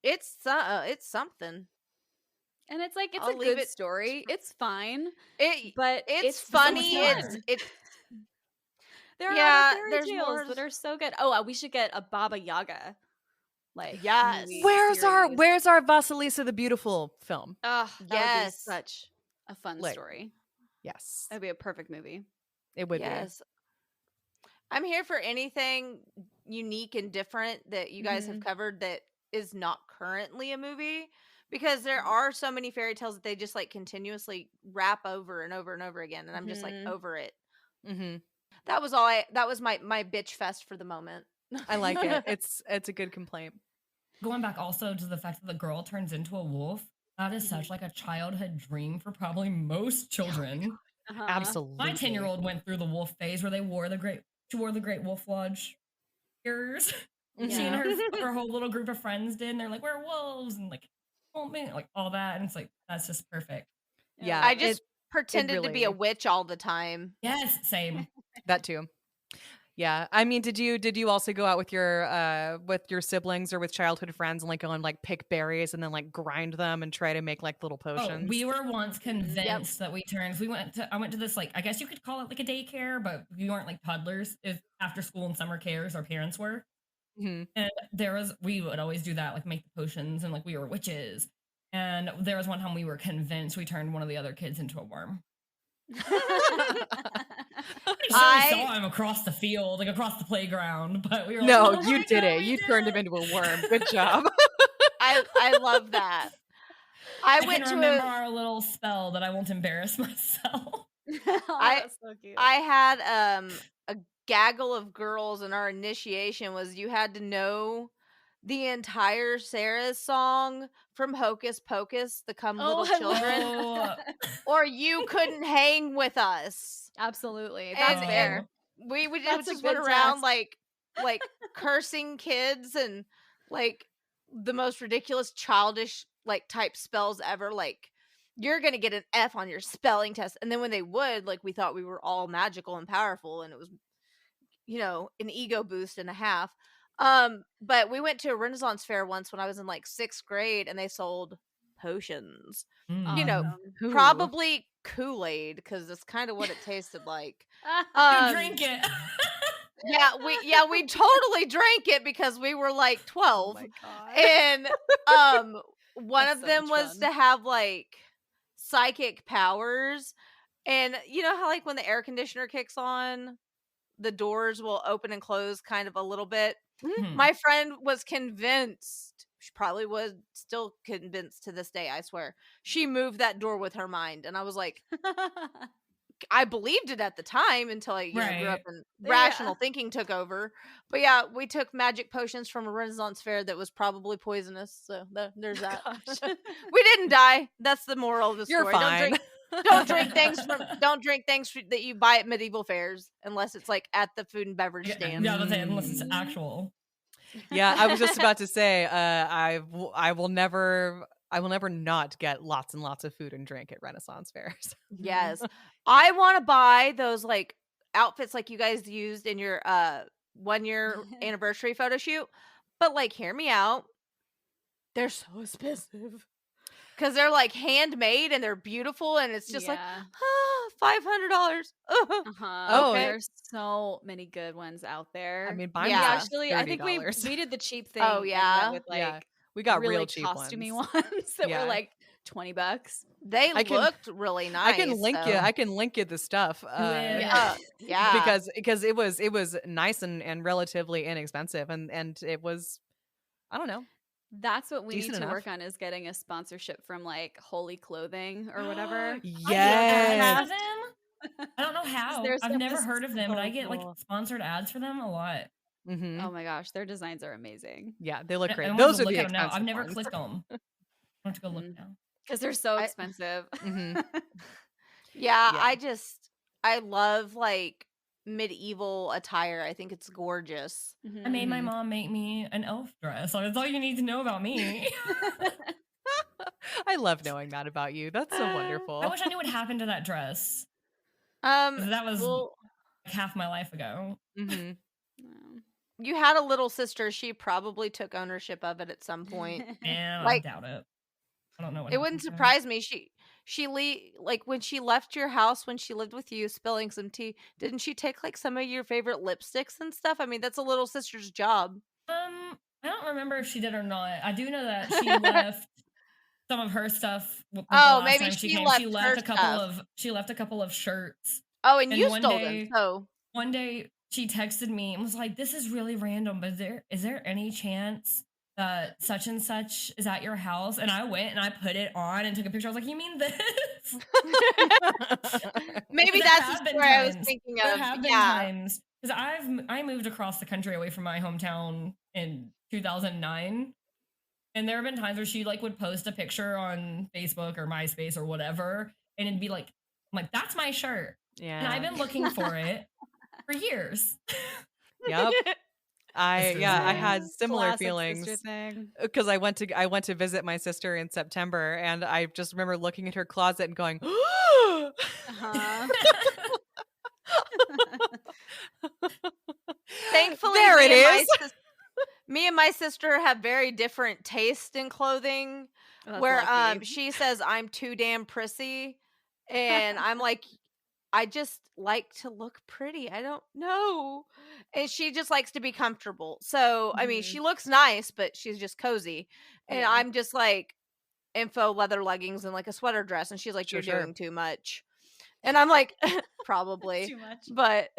it's something. And it's like, it's I'll a leave good it- story. It's fine. It But it's so much funny. fun. It's there are yeah, other there's fairy tales more- that are so good. Oh, we should get a Baba Yaga. Like, Yes. movie Where's series. our Vasilisa the Beautiful film? Ugh, that would be Yes. such a fun Like, story. Yes. That'd be a perfect movie. It would yes. I'm here for anything unique and different that you guys have covered that is not currently a movie, because there are so many fairy tales that they just like continuously wrap over and over and over again, and I'm just like over it. be. Mm-hmm. That was my bitch fest for the moment. I like it. It's a good complaint. Going back also to the fact that the girl turns into a wolf, that is such like a childhood dream for probably most children. Uh-huh. Absolutely. My 10-year-old went through the wolf phase where she wore the Great Wolf Lodge ears. She and her whole little group of friends did, and they're like, we're wolves, and like, oh man, like all that, and it's like, that's just perfect. Yeah. I just pretended to be a really- witch all the time. Yes, same. That too. Yeah. I mean, did you also go out with your siblings or with childhood friends and like go and like pick berries and then like grind them and try to make like little potions? Oh, we were once convinced that I went to this, like, I guess you could call it like a daycare, but we weren't like toddlers. If after school and summer cares, our parents were. Mhm. And we would always do that, like make the potions, and like we were witches. And there was one time we were convinced we turned one of the other kids into a worm. I saw him across the field, like across the playground, but we were No, like, oh you my did God, it. we You did turned it. him into a worm. Good job. I love that. I went can to remember our little spell that I won't embarrass myself. That's so cute. I had a gaggle of girls, and our initiation was you had to know the entire Sarah's song from Hocus Pocus, the Come Little I love Children, Oh, or you couldn't hang with us. Absolutely. That's And- fair. We would That's a just went good around test. like cursing kids and like the most ridiculous childish like type spells ever, like you're gonna get an F on your spelling test. And then when they would, like, we thought we were all magical and powerful, and it was, an ego boost and a half. But we went to a Renaissance fair once when I was in like 6th grade, and they sold potions. mm. You know, Awesome. Probably Kool-Aid, because that's kind of what it tasted like. You drink it. We totally drank it because we were like 12. Oh my God. And one That's of so them much was fun. to have like psychic powers. And you know how like when the air conditioner kicks on, the doors will open and close kind of a little bit. Hmm. My friend was convinced, she probably was still convinced to this day, I swear, she moved that door with her mind. And I was like, I believed it at the time until I grew Right. up and Yeah. rational thinking took over. But yeah, we took magic potions from a Renaissance fair that was probably poisonous. So there's that. Gosh. We didn't die. That's the moral of the You're story. fine. Don't drink things that you buy at medieval fairs unless it's like at the food and beverage stand. Yeah, that's it, unless it's actual. Yeah, I was just about to say, I will never not get lots and lots of food and drink at Renaissance fairs. Yes. I want to buy those like outfits like you guys used in your 1 year anniversary photo shoot. But like, hear me out. They're so expensive. Because they're like handmade and they're beautiful and it's just like $500. Oh, there's so many good ones out there. I mean, mine yeah, was actually, I think we $30. did the cheap thing. Oh, and yeah? went with like Yeah. We got really real cheap costumey ones. that Yeah. were like $20. They I can- looked really nice. I can link you the stuff. Yeah. Because it was nice and relatively inexpensive and it was, I don't know. That's what we Decent need to enough. work on, is getting a sponsorship from like Holy Clothing or whatever. I Yes. them. I don't know how. Their I've stuff never is heard of them, but I so get like cool. sponsored ads for them a lot. Mm-hmm. Oh my gosh, their designs are amazing Yeah, they look I great. wanted Those to are look the at them now. expensive I've never ones. clicked them. I want to go look Mhm. now. because they're so I- expensive. Mhm. Yeah, Yeah. I love like medieval attire. I think it's gorgeous. I made my Mhm. mom make me an elf dress. So that's all you need to know about me. I love knowing that about you. That's so wonderful. I wish I knew what happened to that dress. Um, 'Cause that was well, like half my life ago. Mm-hmm. you had a little sister. She probably took ownership of it at some point. And Like- I doubt it. I don't know what It wouldn't happened to her. surprise me. Like when she left your house when she lived with you, spilling some tea. Didn't she take like some of your favorite lipsticks and stuff? I mean, that's a little sister's job. I don't remember if she did or not. I do know that she left some of her stuff. The Oh, last maybe time she came. left She her left stuff. she left a couple of shirts. Oh, and And you one stole day- them. So One day she texted me and was like, "This is really random, but is there any chance that such and such is at your house?" And I went and I put it on and took a picture. I was like, "You mean this?" maybe There that's have the been story I was times. thinking There of. have been Yeah. times because I moved across the country away from my hometown in 2009, and there have been times where she like would post a picture on Facebook or MySpace or whatever, and it'd be like, "I'm like, that's my shirt," Yeah. and I've been looking for it for years. Yep. I Sisters, I yeah. had similar Classic feelings sister thing. because I went to visit my sister in September, and I just remember looking at her closet and going, Uh-huh. Thankfully, There it is. Me and my sister have very different taste in clothing. That's where lucky. she says I'm too damn prissy, and I'm like, I just like to look pretty. I don't know, and she just likes to be comfortable. So I mean, Mhm. she looks nice, but she's just cozy, and Yeah. I'm just like info leather leggings and like a sweater dress, and she's like, Sure, "You're sure. doing too much," and I'm like, "Probably." Too much. But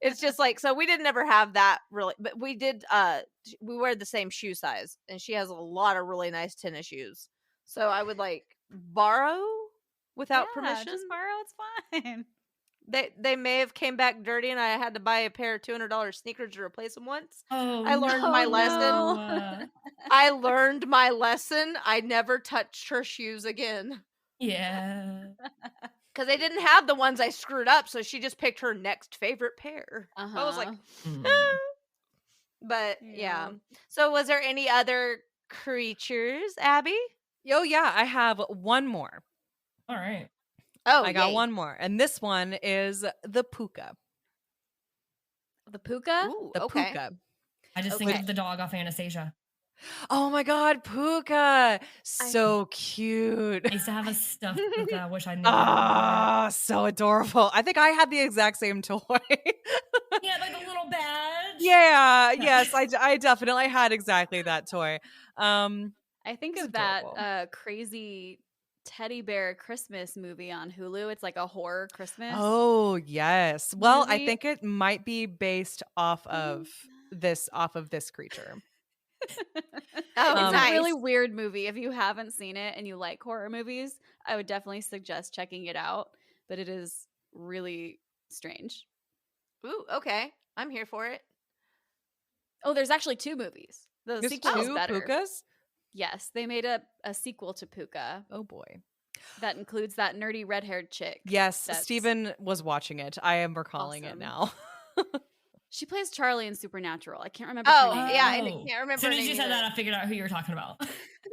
it's just like, so we didn't ever have that really, but we did we wear the same shoe size, and she has a lot of really nice tennis shoes, so I would like borrow without Yeah, permission. just borrow. It's fine. They may have came back dirty, and I had to buy a pair of $200 sneakers to replace them once. Oh, I learned my lesson. no. I learned my lesson. I never touched her shoes again Yeah. because they didn't have the ones I screwed up, so she just picked her next favorite pair. I was like, Mm. but yeah. Yeah. So was there any other creatures, Abby? Oh yeah, I have one more. All right. Oh, I got yay. one more, and this one is the puka. The puka? Ooh, The okay. puka. I just think Okay. of the dog off Anastasia. Oh my god, puka! So cute. I used to have a stuffed puka. I wish I never. Ah, so adorable. I think I had the exact same toy. Yeah, like the little badge. Yeah, yes, I definitely had exactly that toy. I think It's of that adorable. crazy teddy bear Christmas movie on Hulu. It's like a horror Christmas. Oh, yes. Well, I Movie. think it might be based off of this creature. Oh, Um, It's nice. a really weird movie. If you haven't seen it and you like horror movies, I would definitely suggest checking it out. But it is really strange. Ooh, okay. I'm here for it. Oh, there's actually 2 movies. The There's sequel is 2 better. pukas? Yes, they made a sequel to Puka. Oh boy. that includes that nerdy red-haired chick. Yes, That's Steven was watching it. I am recalling it awesome. now. She plays Charlie in Supernatural. I can't remember her Oh, name. yeah, I Oh. can't remember As soon her as you name said that, either. I figured out who you were talking about.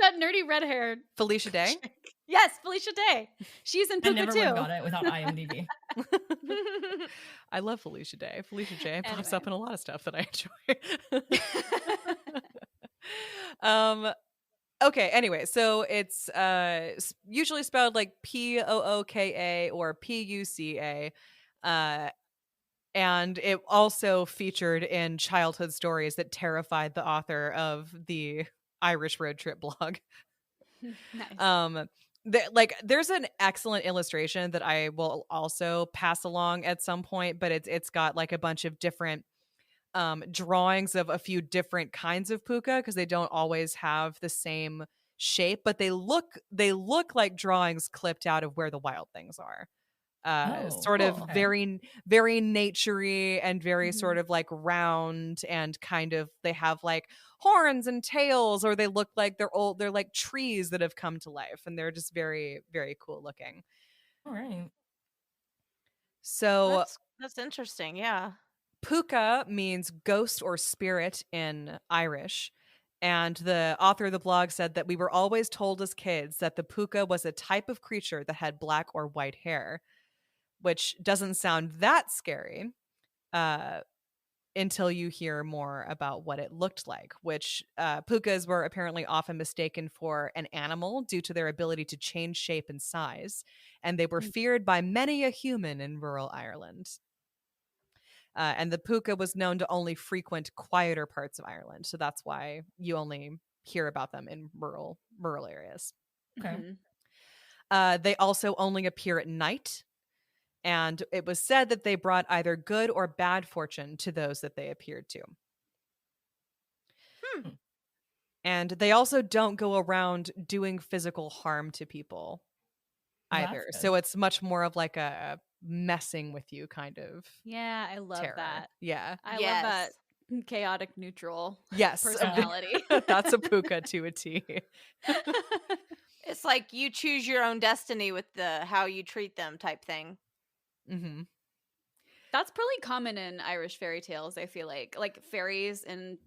That nerdy red-haired Felicia Day. chick. Yes, Felicia Day. She's in I Puka never too. would have got it without IMDb. I love Felicia Day. Felicia Day pops Anyway. up in a lot of stuff that I enjoy. Okay, anyway, so it's usually spelled like Pooka or Puca. And it also featured in childhood stories that terrified the author of the Irish road trip blog. Nice. There's an excellent illustration that I will also pass along at some point, but it's got like a bunch of different drawings of a few different kinds of puka because they don't always have the same shape, but they look like drawings clipped out of Where the Wild Things Are. Sort of cool. Okay. very, very naturey and very Mhm. sort of like round and kind of they have like horns and tails, or they look like they're like trees that have come to life, and they're just very, very cool looking. All right. So That's interesting. Yeah. puka means ghost or spirit in Irish. And the author of the blog said that we were always told as kids that the puka was a type of creature that had black or white hair, which doesn't sound that scary until you hear more about what it looked like, which pukas were apparently often mistaken for an animal due to their ability to change shape and size, and they were feared by many a human in rural Ireland. And the puka was known to only frequent quieter parts of Ireland, so that's why you only hear about them in rural areas. Okay. Mhm. They also only appear at night, and it was said that they brought either good or bad fortune to those that they appeared to. And they also don't go around doing physical harm to people Well, either. that's So good. it's much more of like a messing with you kind of Yeah, I love terror. that. Yeah. I love Yes. that chaotic neutral Yes. personality. That's a puka to a T. It's like you choose your own destiny with the how you treat them type thing. Mm-hmm. That's pretty common in Irish fairy tales, I feel like fairies and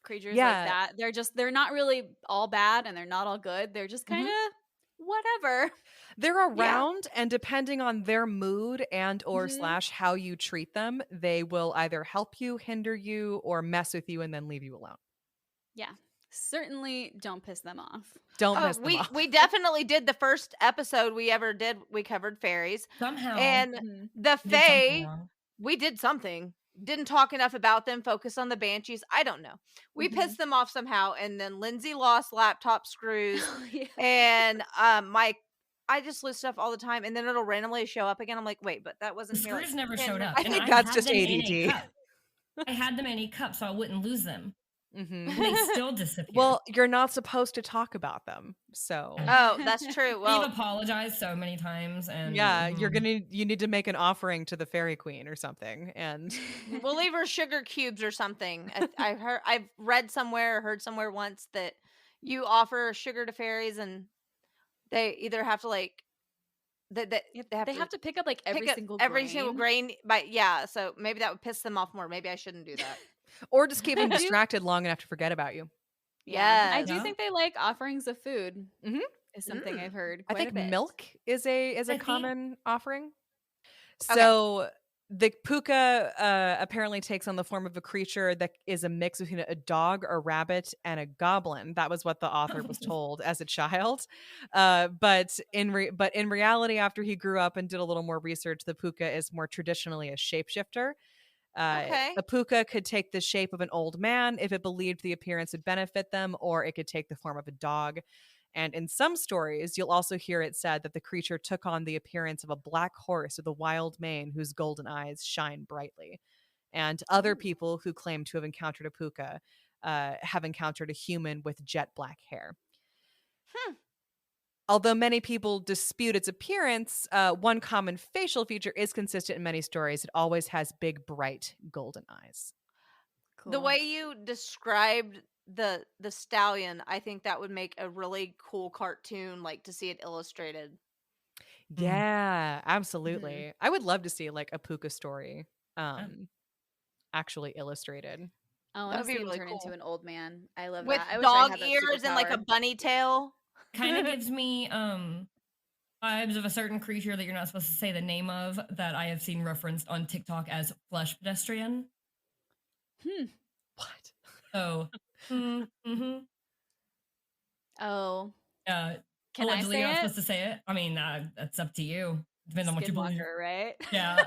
creatures Yeah. like that. They're not really all bad and they're not all good. They're just kind of whatever. They're around, and depending on their mood and or Mhm. / how you treat them, they will either help you, hinder you, or mess with you and then leave you alone. Yeah. Certainly don't piss them off. Don't piss them off. We definitely did the first episode we ever did. We covered fairies. Somehow. And Mhm. the we did something fae, wrong. we did something. Didn't talk enough about them, focus on the banshees. I don't know. We Mhm. pissed them off somehow, and then Lindsey lost laptop screws, Yeah. and I just lose stuff all the time, and then it'll randomly show up again. I'm like, wait, but that The wasn't here. screws Like never 10 showed up. I and think I that's had just them in a ADD. cup. I had them in a cup so I wouldn't lose them. Mm-hmm. And they still disappeared. Well, you're not supposed to talk about them, so Yeah. Oh, that's true. We've Well, apologized so many times, and yeah, you need to make an offering to the fairy queen or something, and we'll leave her sugar cubes or something. I've read somewhere or heard somewhere once that you offer sugar to fairies, and they either have to like they They have to pick up like every pick up single every grain. single grain. But yeah, so maybe that would piss them off more. Maybe I shouldn't do that. or just keep them I do- distracted long enough to forget about you. Yeah. I Yes. do Yeah. think they like offerings of food. Mhm. Is something I've heard. I Quite think a bit. milk is a I think- common offering. Okay. So the puka apparently takes on the form of a creature that is a mix between a dog, a rabbit, and a goblin. That was what the author was told as a child. But in reality, after he grew up and did a little more research, the puka is more traditionally a shapeshifter. Okay. A puka could take the shape of an old man if it believed the appearance would benefit them, or it could take the form of a dog. And in some stories, you'll also hear it said that the creature took on the appearance of a black horse with a wild mane whose golden eyes shine brightly. And other people who claim to have encountered a puka have encountered a human with jet black hair. Although many people dispute its appearance, one common facial feature is consistent in many stories. It always has big, bright, golden eyes. Cool. The way you described the stallion, I think that would make a really cool cartoon, like to see it illustrated. Yeah, absolutely. I would love to see like a puka story actually illustrated. I want That'd to be see him really turn cool. into an old man. I love With that. I wish I dog had that ears and like a superpower. bunny tail. Kind of gives me vibes of a certain creature that you're not supposed to say the name of that I have seen referenced on TikTok as flesh pedestrian. What? So, Oh, can can I allegedly say you're not it? supposed to say it. I mean, that's up to you. Depends on what you believe. Skinwalker, right? Yeah.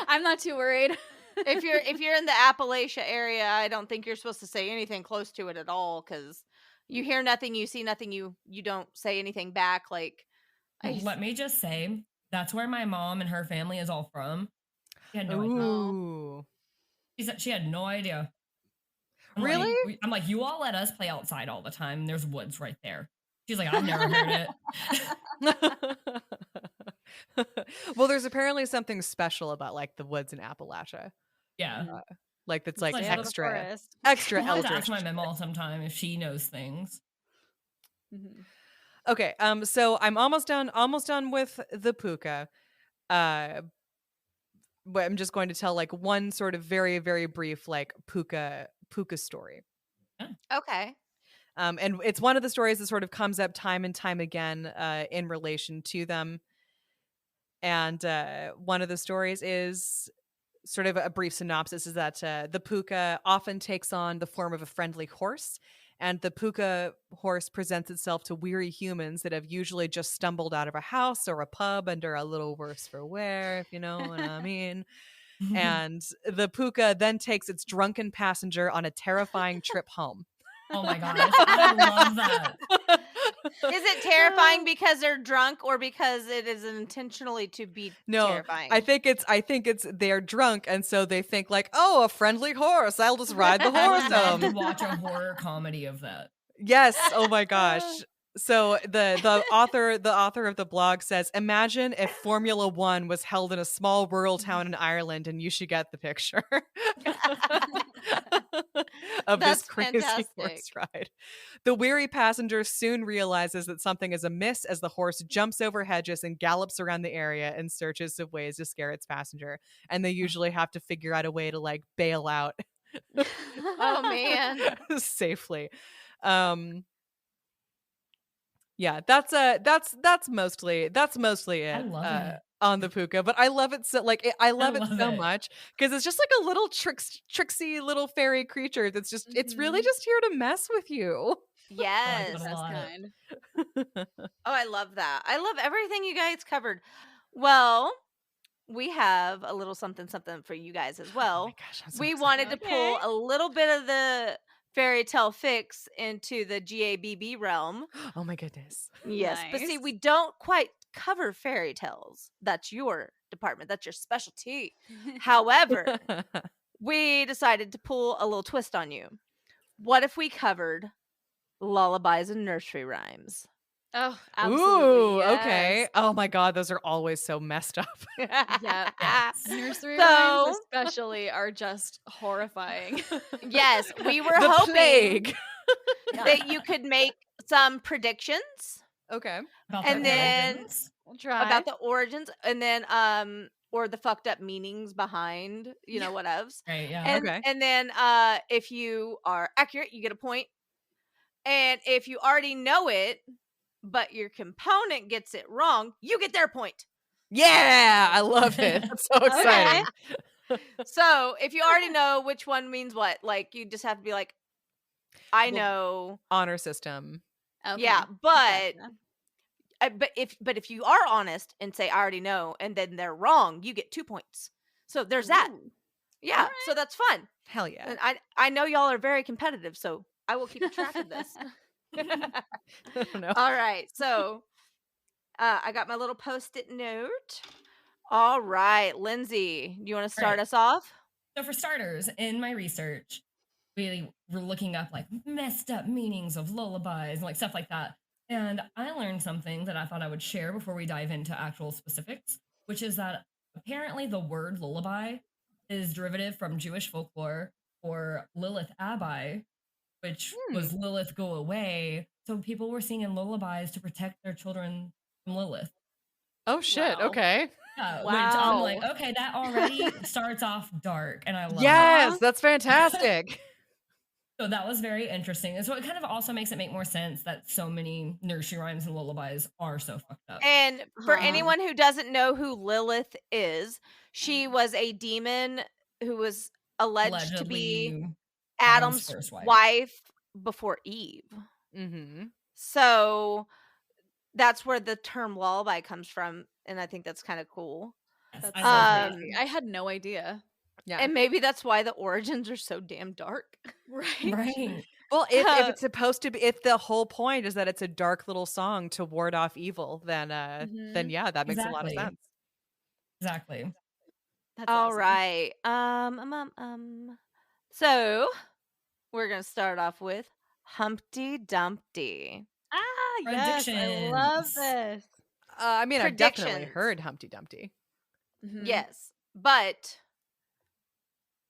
I'm not too worried. If you're in the Appalachia area, I don't think you're supposed to say anything close to it at all, because you hear nothing, you see nothing, you don't say anything back. Like, Let me just say, that's where my mom and her family is all from. She had no idea. Ooh. She had no idea. Really? I'm like, you all let us play outside all the time. There's woods right there. She's like, I've never heard it. Well, there's apparently something special about like the woods in Appalachia. Yeah. Like that's like like extra I'll have to eldritch. ask my mom sometime if she knows things. Okay, so I'm almost done with the puka. But I'm just going to tell like one sort of very, very brief like puka story. okay. And it's one of the stories that sort of comes up time and time again in relation to them. And one of the stories is sort of a brief synopsis is that the puka often takes on the form of a friendly horse. And the puka horse presents itself to weary humans that have usually just stumbled out of a house or a pub and are a little worse for wear, if you know what I mean. And the puka then takes its drunken passenger on a terrifying trip home. Oh my gosh, I love that. Is it terrifying because they're drunk or because it is intentionally to be terrifying? I think it's they're drunk and so they think like, oh, a friendly horse. I'll just ride the horse I would love to home. watch a horror comedy of that. Yes. Oh my gosh. So the author of the blog says, imagine if Formula One was held in a small rural town in Ireland, and you should get the picture of this crazy horse ride. The weary passenger soon realizes that something is amiss as the horse jumps over hedges and gallops around the area in searches of ways to scare its passenger. And they usually have to figure out a way to like bail out. Oh man. Safely. Yeah, that's mostly it. I love it. On the puka, but I love it so I love it so much because it's just like a little tricksy little fairy creature that's just it's really just here to mess with you. Yes, that's kind. Oh, I love that. I love everything you guys covered. Well, we have a little something for you guys as well. Oh my gosh, I'm so we excited. wanted to pull a little bit of the fairy tale fix into the GABB realm. Oh my goodness. Yes, Nice. but see, we don't quite cover fairy tales. That's your department. That's your specialty. However, we decided to pull a little twist on you. What if we covered lullabies and nursery rhymes? Oh, absolutely. Ooh, yes. okay. Oh my god, those are always so messed up. Yeah. Yes. Nursery So- rhymes especially are just horrifying. Yes, we were The hoping plague. that you could make some predictions Okay. About And their then- origins. We'll try. about the origins and then or the fucked up meanings behind, whatevs. Right, yeah. And Okay. and then if you are accurate, you get a point. And if you already know it, but your component gets it wrong, you get their point. Yeah, I love it. That's so exciting. So if you already know which one means what, like you just have to be like, I Well, know. Honor system. Okay. Yeah, but Gotcha. but if you are honest and say I already know, and then they're wrong, you get 2 points. So there's that. Ooh. Yeah, Alright. so that's fun. Hell yeah. And I know y'all are very competitive, so I will keep track of this. I don't know. All right, so I got my little post-it note. All right, Lindsay, do you want to start us off? So for starters, in my research, we were looking up like messed up meanings of lullabies and like stuff like that. And I learned something that I thought I would share before we dive into actual specifics, which is that apparently the word lullaby is derivative from Jewish folklore or Lilith Abbai, which was Lilith go away. So people were singing lullabies to protect their children from Lilith. Oh shit! Wow. Okay. Yeah, Wow. which I'm like, okay, that already starts off dark, and I love Yes, it. that's fantastic. So that was very interesting. And so it kind of also makes it make more sense that so many nursery rhymes and lullabies are so fucked up. And for Uh-huh. anyone who doesn't know who Lilith is, she was a demon who was alleged to be Allegedly, Adam's first wife. wife before Eve. Mm-hmm. So that's where the term lullaby comes from, and I think that's kind of cool. Yes, That's I so love Um, crazy. I had no idea. Yeah. And maybe that's why the origins are so damn dark. Right. that. Right. Well, if it's supposed to be, if the whole point is that it's a dark little song to ward off evil, then Mhm. yeah, that makes a lot of Exactly. sense. Exactly. That's All awesome. right. So we're gonna start off with Humpty Dumpty. Ah, yes, I love Predictions. this. I mean, I've definitely Predictions. heard Humpty Dumpty. Mhm. Yes, but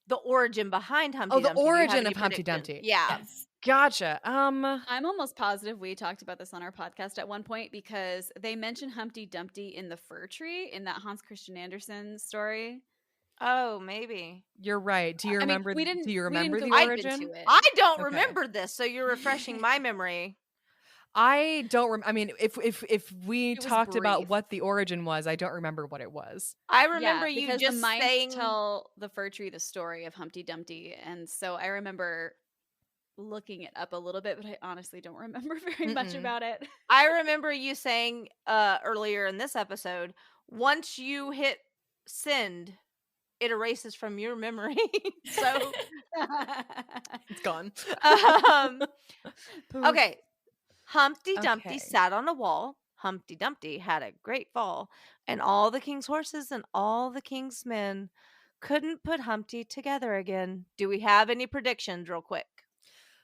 the origin behind Humpty Oh, the Dumpty. Do you have origin any of Humpty predictions? Dumpty. Yeah. Yes. Gotcha. I'm almost positive we talked about this on our podcast at one point because they mention Humpty Dumpty in the fir tree in that Hans Christian Andersen story. Oh, maybe. You're right. Do you I mean, remember? we didn't- do you we didn't remember go the deep origin? into it. I don't Okay. remember this, so you're refreshing my memory. I don't. I mean, if we It was talked about brief. what the origin was, I don't remember what it was. I remember yeah, you because just the mice saying. tell the fir tree the story of Humpty Dumpty, and so I remember looking it up a little bit, but I honestly don't remember very much Mm-mm. about it. I remember you saying earlier in this episode, once you hit send, it erases from your memory. So, It's gone. okay. Humpty Dumpty Okay. sat on a wall. Humpty Dumpty had a great fall, and all the king's horses and all the king's men couldn't put Humpty together again. Do we have any predictions, real quick,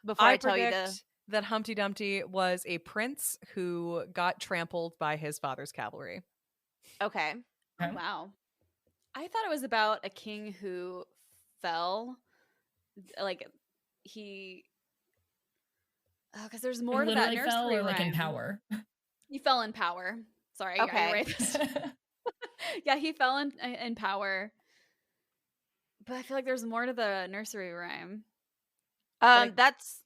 before I tell you predict that Humpty Dumpty was a prince who got trampled by his father's cavalry. Okay. Oh, Okay. wow. I thought it was about a king who fell. Like, he. Oh, because there's more to that Literally nursery fell or like in rhyme. power. He fell in power. Sorry, Okay. I erased. Yeah, he fell in power. But I feel like there's more to the nursery rhyme. Like- That's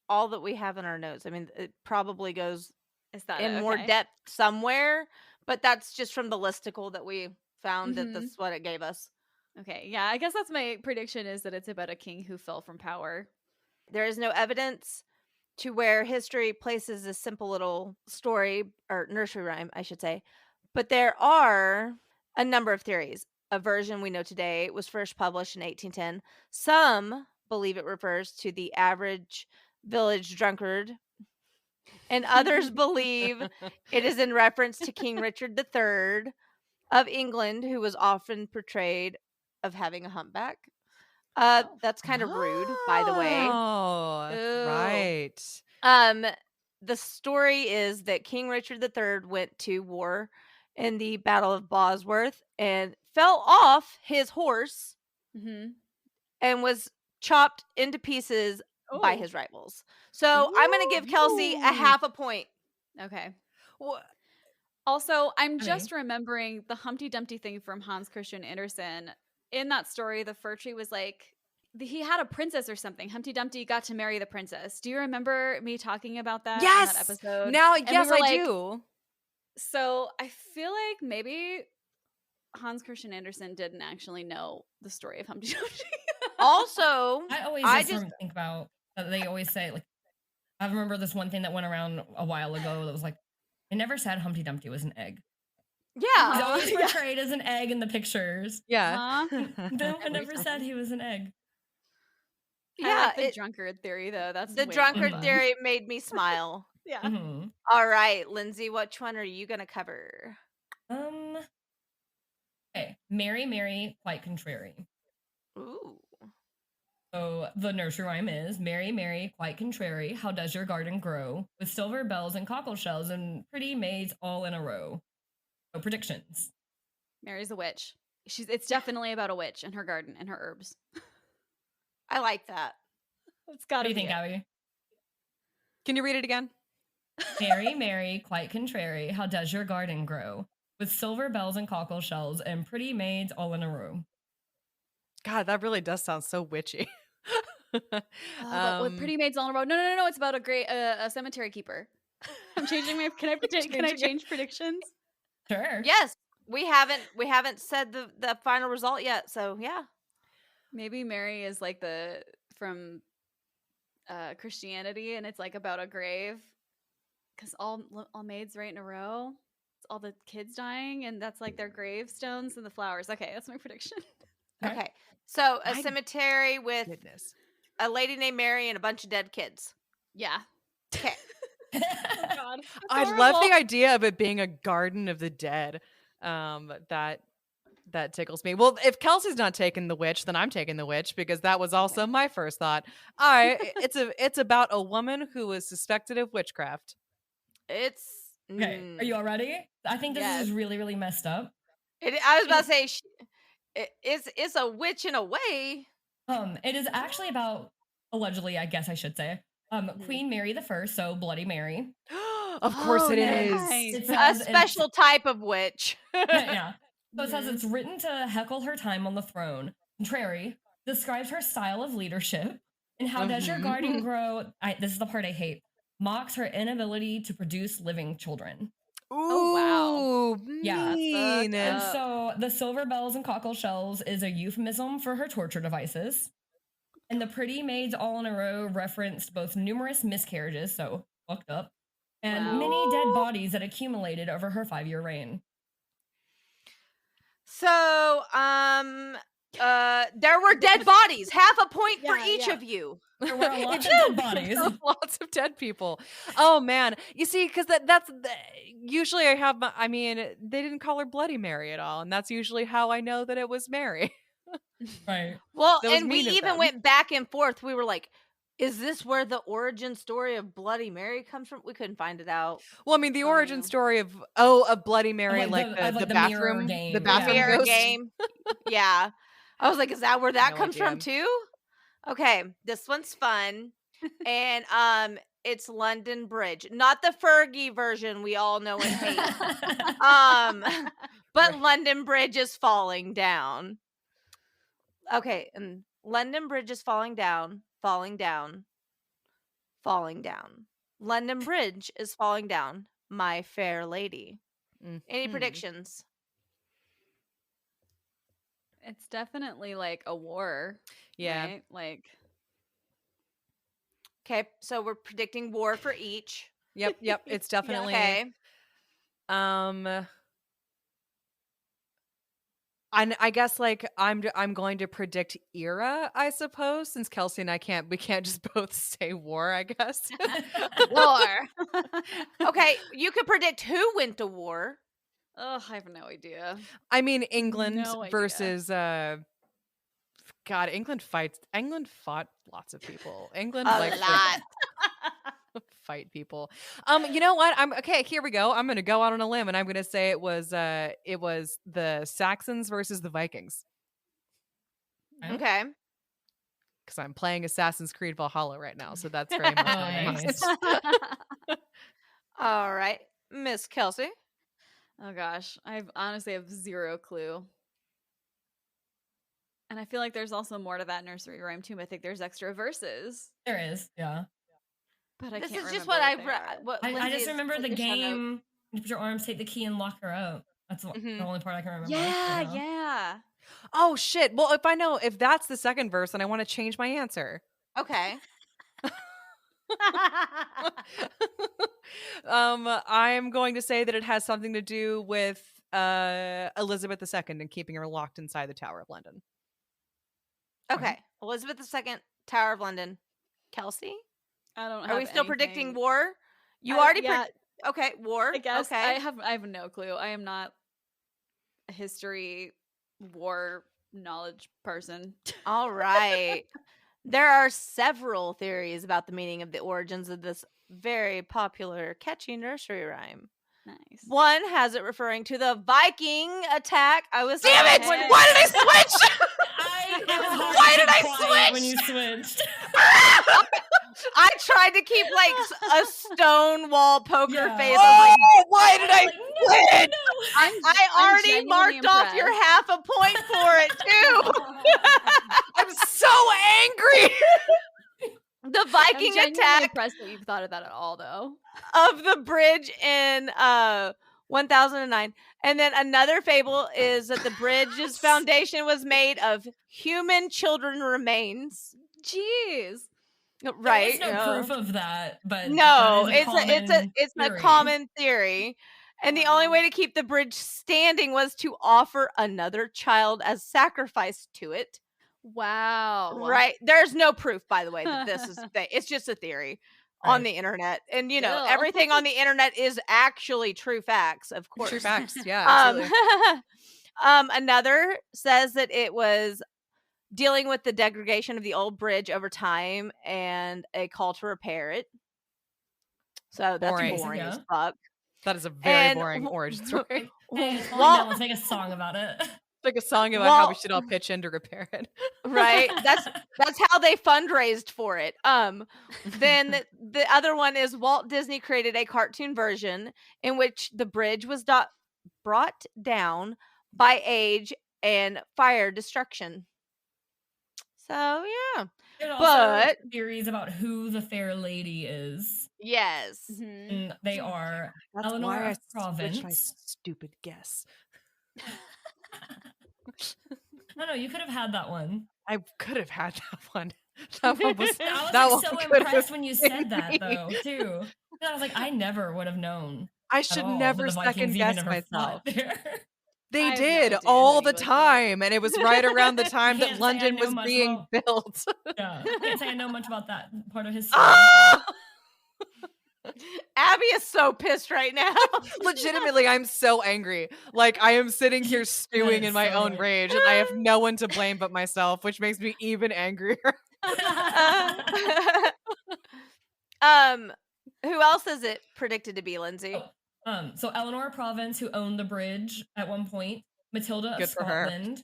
all that we have in our notes. I mean, it probably goes Is that in it? more Okay. depth somewhere, but that's just from the listicle that we found that Mhm. that's what it gave us. Okay, yeah, I guess that's my prediction is that it's about a king who fell from power. There is no evidence to where history places this simple little story or nursery rhyme, I should say. But there are a number of theories. A version we know today was first published in 1810. Some believe it refers to the average village drunkard, and others believe it is in reference to King Richard III of England, who was often portrayed of having a humpback. That's kind of rude, by the way. Oh, Ooh. right. The story is that King Richard III went to war in the Battle of Bosworth and fell off his horse Mm-hmm. and was chopped into pieces by Ooh. his rivals. So I'm going to give Kelsey a Ooh. half a point. Okay. Wha- Also, I'm Okay. just remembering the Humpty Dumpty thing from Hans Christian Andersen. In that story, the fir tree was like, he had a princess or something. Humpty Dumpty got to marry the princess. Do you remember me talking about that in Yes. that episode? Now, And we yes, were I like- do. So I feel like maybe Hans Christian Andersen didn't actually know the story of Humpty Dumpty. Also, I always I just think about they always say, like, I remember this one thing that went around a while ago that was like, they never said Humpty Dumpty was an egg. He's yeah. always Yeah. portrayed as an egg in the pictures. Yeah. Huh? No one Every ever said time. he was an egg. I Yeah, like the it- drunkard theory though. That's The way more drunkard fun. theory made me smile. Yeah. Mhm. All right, Lindsay, which one are you going to cover? Okay. Mary, Mary, quite contrary. Ooh. So the nursery rhyme is Mary, Mary, quite contrary. How does your garden grow? With silver bells and cockle shells and pretty maids all in a row. So predictions. Mary's a witch. It's definitely about a witch and her garden and her herbs. I like that. It's What gotta do you be think, it. Abby? Can you read it again? Mary, Mary, quite contrary, how does your garden grow? With silver bells and cockle shells and pretty maids all in a row. God, that really does sound so witchy. But with pretty maids all in a row. No. It's about a cemetery keeper. I'm changing my. Can I change predictions? Sure. Yes, we haven't said the final result yet. So yeah, Maybe Mary is like from Christianity, and it's like about a grave, because all maids right in a row. It's all the kids dying, and that's like their gravestones and the flowers. Okay, that's my prediction. okay. So a My cemetery with Goodness. a lady named Mary and a bunch of dead kids. Yeah. Okay. Oh God. I love the idea of it being a garden of the dead. That tickles me. Well, if Kelsey's not taking the witch, then I'm taking the witch, because that was also my first thought. It's about a woman who is suspected of witchcraft. It's Okay, are you all ready? I think this Yes. is really, really messed up. I was about to say it's a witch in a way. It is actually about, allegedly, I guess I should say, Queen Mary the First, so Bloody Mary. Of course it is. nice. It A says special type of witch. yeah. So it says it's written to heckle her time on the throne. Contrary describes her style of leadership. And how does your garden grow? This is the part I hate. Mocks her inability to produce living children. Oh, wow. Yeah. Mean. And so the silver bells and cockle shells is a euphemism for her torture devices. And the pretty maids all in a row referenced both numerous miscarriages, so fucked up, and many dead bodies that accumulated over her 5-year reign. So there were dead bodies. Half a point for each yeah. of you. There were a lot of dead bodies. Lots of dead people. Oh man, you see, because that's usually they didn't call her Bloody Mary at all, and that's usually how I know that it was Mary. Right. Well, That was and we mean of even them. went back and forth. We were like, is this where the origin story of Bloody Mary comes from? We couldn't find it out. Well, I mean, the origin no. story of Bloody Mary, like the the bathroom mirror game. the Yeah. bathroom Mirror ghost. game. Yeah. I was like, is that where that No comes from idea. too? Okay, this one's fun. And it's London Bridge. Not the Fergie version we all know and hate. But Right. London Bridge is falling down. Okay, and London Bridge is falling down, falling down, falling down. London Bridge is falling down, my fair lady. Any Mhm. predictions? It's definitely like a war. Yeah. Right? Like. Okay, so we're predicting war for each. Yep. It's definitely Okay. I guess like I'm going to predict era, I suppose, since Kelsey and we can't just both say war, I guess. War. Okay, you could predict who went to war. Oh, I have no idea. I mean, England No idea. versus God, England fought lots of people. England A likes to lot. fight people. You know what? Here we go. I'm gonna go out on a limb and I'm gonna say it was the Saxons versus the Vikings. Okay. Because I'm playing Assassin's Creed Valhalla right now, so that's very much Nice. All right, Miss Kelsey. Oh gosh, I honestly have zero clue. And I feel like there's also more to that nursery rhyme too. I think there's extra verses, There is, yeah. but I This can't is just remember what they I are. read. What I Lindsey just is remember the putting this on note. game. You put your arms, take the key, and lock her out. That's the only part I can remember. Yeah. Oh shit. Well, if that's the second verse, then I want to change my answer. Okay. I'm going to say that it has something to do with Elizabeth II and keeping her locked inside the Tower of London. Okay. Elizabeth II, Tower of London. Kelsey? I don't. Are we have still predicting anything. war? You I- already yeah, okay, war. I guess Okay. I have no clue. I am not a history war knowledge person. All right. There are several theories about the meaning of the origins of this very popular, catchy nursery rhyme. Nice. One has it referring to the Viking attack. I was Damn it! saying- Why did I switch? It was hard Why to did be I quiet switch? when you switched? I tried to keep like a Stonewall poker Yeah. face. I was like, why did I win? I I'm already genuinely marked off your impressed. half a point for it too. I'm so angry. The I'm Viking genuinely attack impressed that you've thought of that at all, though. of the bridge in 1009. And then another fable is that the bridge's foundation was made of human children remains. Jeez. Right. There's no proof of that, but No, that is it's a theory. common theory. And the only Wow. way to keep the bridge standing was to offer another child as sacrifice to it. Wow. Right. There's no proof, by the way, that this is it's just a theory on Right. the internet. And you know, Still. everything on the internet is actually true facts, of course. True facts. Yeah, absolutely. Another says that it was dealing with the degradation of the old bridge over time and a call to repair it. So that's Boring. boring as Yeah. fuck. That is a very And boring origin story. Hey, it's fine, Well- now let's make a song about it. Like a song about how we Well- should all pitch in to repair it. Right. That's how they fundraised for it. Then the other one is Walt Disney created a cartoon version in which the bridge was brought down by age and fire destruction. So yeah. There's also But- theories about who the fair lady is. Yes. Mhm. And they are That's Eleanor why I of switched my Provence. stupid guess. No, you could have had that one. I could have had that one. That one was. I was that like, one so could have impressed when you said been that, me. though, too. And I was like, I never would have known. I at should all that never the Vikings second even guess ever myself. fought there. They I have no did idea all who the he was, but- time, and it was right around the time Can't that say I London know was much being about- built. Yeah, I can't say I know much about that part of his story. Ah! Abby is so pissed right now. Legitimately, I'm so angry. Like I am sitting here stewing is in my so own right. rage, and I have no one to blame but myself, which makes me even angrier. Who else is it predicted to be, Lindsay? So Eleanor of Provence, who owned the bridge at one point, Matilda Good of for her. Scotland,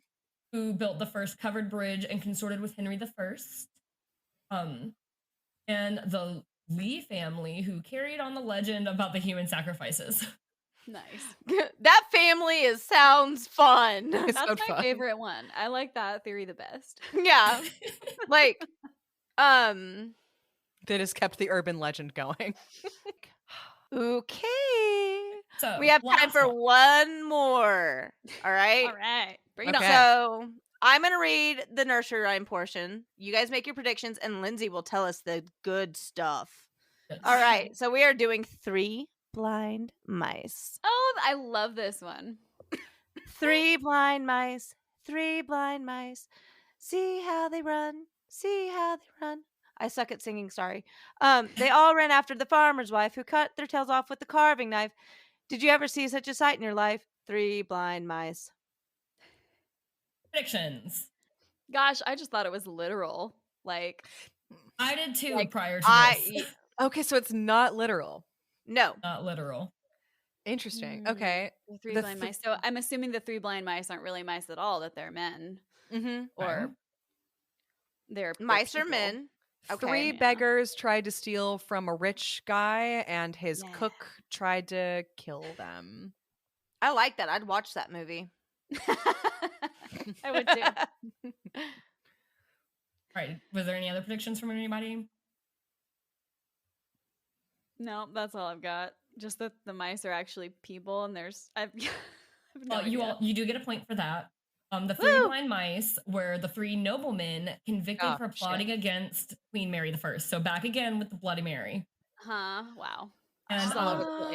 who built the first covered bridge and consorted with Henry I, and the Lee family, who carried on the legend about the human sacrifices. Nice. That family sounds fun. It's That's so my fun. favorite one. I like that theory the best. Yeah. Like, They just kept the urban legend going. okay. So We have time last for one. one more. All right. All right. Bring it Okay. on. So I'm going to read the nursery rhyme portion. You guys make your predictions, and Lindsay will tell us the good stuff. Yes. All right. So we are doing 3 blind mice. Oh, I love this one. 3 blind mice. 3 blind mice. See how they run. See how they run. I suck at singing, sorry. They all ran after the farmer's wife who cut their tails off with the carving knife. Did you ever see such a sight in your life? 3 blind mice. Predictions. Gosh, I just thought it was literal. Like, I did too Like, prior to this. Okay, so it's not literal. No. Not literal. Interesting. Mm. Okay. the three The blind th- mice. So I'm assuming the 3 blind mice aren't really mice at all, that they're men. Mm-hmm. Or they're Mice are people. men. Okay. 3 yeah. beggars tried to steal from a rich guy, and his Yeah. cook tried to kill them. I like that. I'd watch that movie. I would too. All right. Was there any other predictions from anybody? No, that's all I've got. Just that the mice are actually people, and there's I've I have no Well, idea. you do get a point for that. The 3 Woo! blind mice were the 3 noblemen convicted Oh, for shit. plotting against Queen Mary I. So back again with the Bloody Mary. Huh? Wow. And Just all over the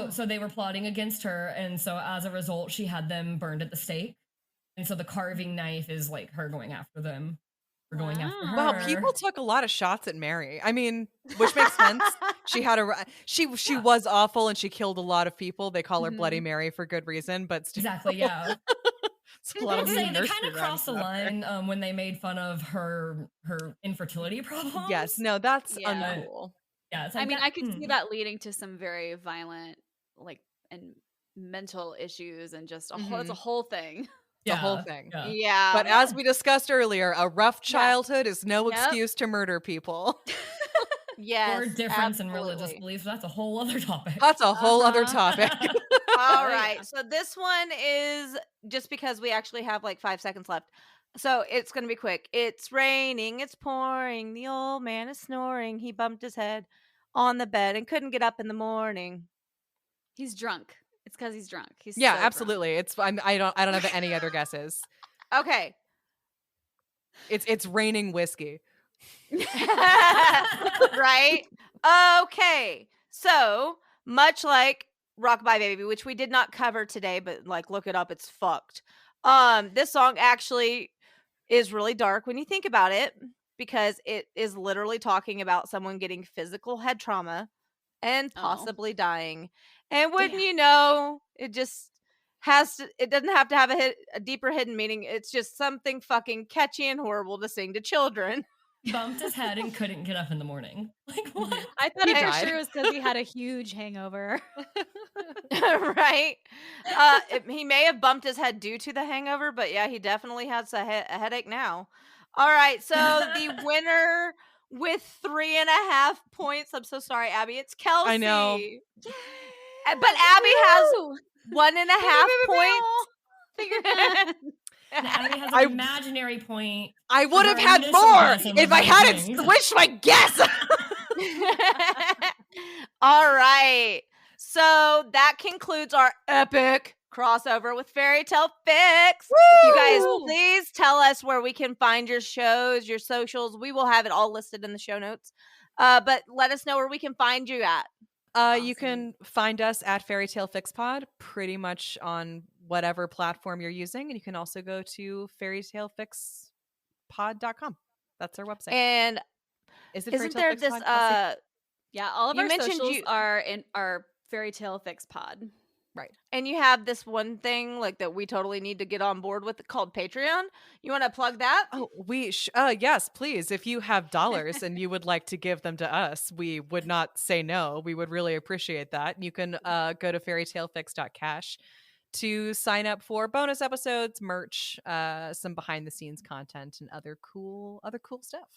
place. so they were plotting against her, and so as a result, she had them burned at the stake. And so the carving knife is like her going after them. Or going after her. Wow. Well, people took a lot of shots at Mary. I mean, which makes sense. She had she Yeah. was awful, and she killed a lot of people. They call her Mhm. Bloody Mary for good reason, but still, Exactly, yeah. it's a lot I of would say they nursery kind of rhymes crossed the out there. line when they made fun of her infertility problems. Yes, no, that's Yeah. uncool. Yeah, it's I like mean, that- I could see that leading to some very violent, like, and mental issues, and just it's a whole thing. The whole Yeah, thing. yeah. Yeah. But as we discussed earlier, a rough Yeah. childhood is no Yep. excuse to murder people. Yes. Or difference in religious absolutely. beliefs. That's a whole other topic. That's a whole other Uh-huh. topic. All right. So this one is just because we actually have like 5 seconds left. So it's going to be quick. It's raining, it's pouring. The old man is snoring. He bumped his head on the bed and couldn't get up in the morning. He's drunk. It's because he's drunk. He's Yeah, so drunk. absolutely. I don't have any other guesses. Okay. It's raining whiskey. Right? Okay. So, much like Rockabye Baby, which we did not cover today, but like look it up, it's fucked. This song actually is really dark when you think about it, because it is literally talking about someone getting physical head trauma and Oh. possibly dying. And wouldn't Damn. you know, it just has to, it doesn't have to have a deeper hidden meaning. It's just something fucking catchy and horrible to sing to children. Bumped his head and couldn't get up in the morning. Like, what? I thought He it for died. sure was because he had a huge hangover. Right? He may have bumped his head due to the hangover, but yeah, he definitely has a headache now. All right, so the winner with 3.5 points. I'm so sorry, Abby. It's Kelsey. I know. But Abby has 1.5 points. And Abby has I- an imaginary point. I would have Her had initial more guess and if was I hadn't wings. switched my guess. All right. So that concludes our epic crossover with Fairy Tale Fix. You guys, Woo! please tell us where we can find your shows, your socials. We will have it all listed in the show notes. But let us know where we can find you at. You can find us at Fairy Tale Fix Pod pretty much on whatever platform you're using. And you can also go to fairytalefixpod.com. That's our website. And Is it isn't Fairy Tale there Fix this Pod, Kelsey? Yeah, all of You our mentioned socials you- are in our Fairy Tale Fix Pod. Right. and you have this one thing like that we totally need to get on board with called Patreon. You want to plug that? Oh, yes, please. If you have dollars and you would like to give them to us, we would not say no. We would really appreciate that. You can go to fairytalefix.cash to sign up for bonus episodes, merch, some behind the scenes content, and other cool stuff.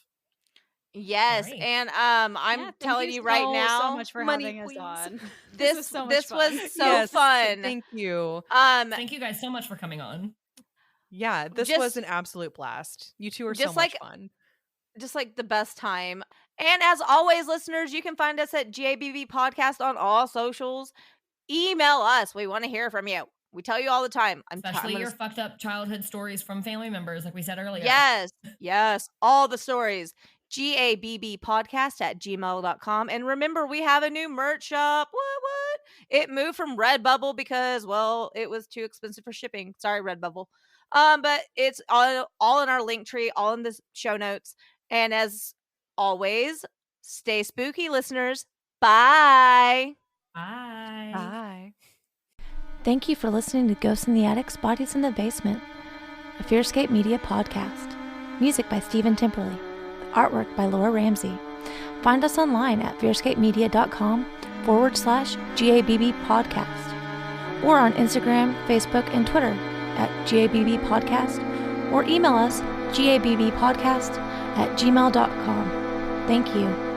Yes, Great. and I'm Yeah, thank telling you right now, so much for money, having us please. on. this was so much this fun. was so Yes, fun. Thank you. Thank you guys so much for coming on. Yeah, this Just- was an absolute blast. You two are so just much like- fun. Just like the best time. And as always, listeners, you can find us at GABB Podcast on all socials. Email us. We want to hear from you. We tell you all the time. Especially your fucked up childhood stories from family members, like we said earlier. Yes, all the stories. GABBpodcast@gmail.com. And remember, we have a new merch shop. What? It moved from Redbubble because, well, it was too expensive for shipping. Sorry, Redbubble. But it's all in our link tree, all in the show notes. And as always, stay spooky, listeners. Bye. Bye. Bye. Thank you for listening to Ghosts in the Attic, Bodies in the Basement, a Fearscape Media podcast. Music by Stephen Timperley. Artwork by Laura Ramsey. Find us online at fearscapemedia.com/GABB podcast, or on Instagram, Facebook, and Twitter at GABB podcast, or email us gabbpodcast@gmail.com. Thank you.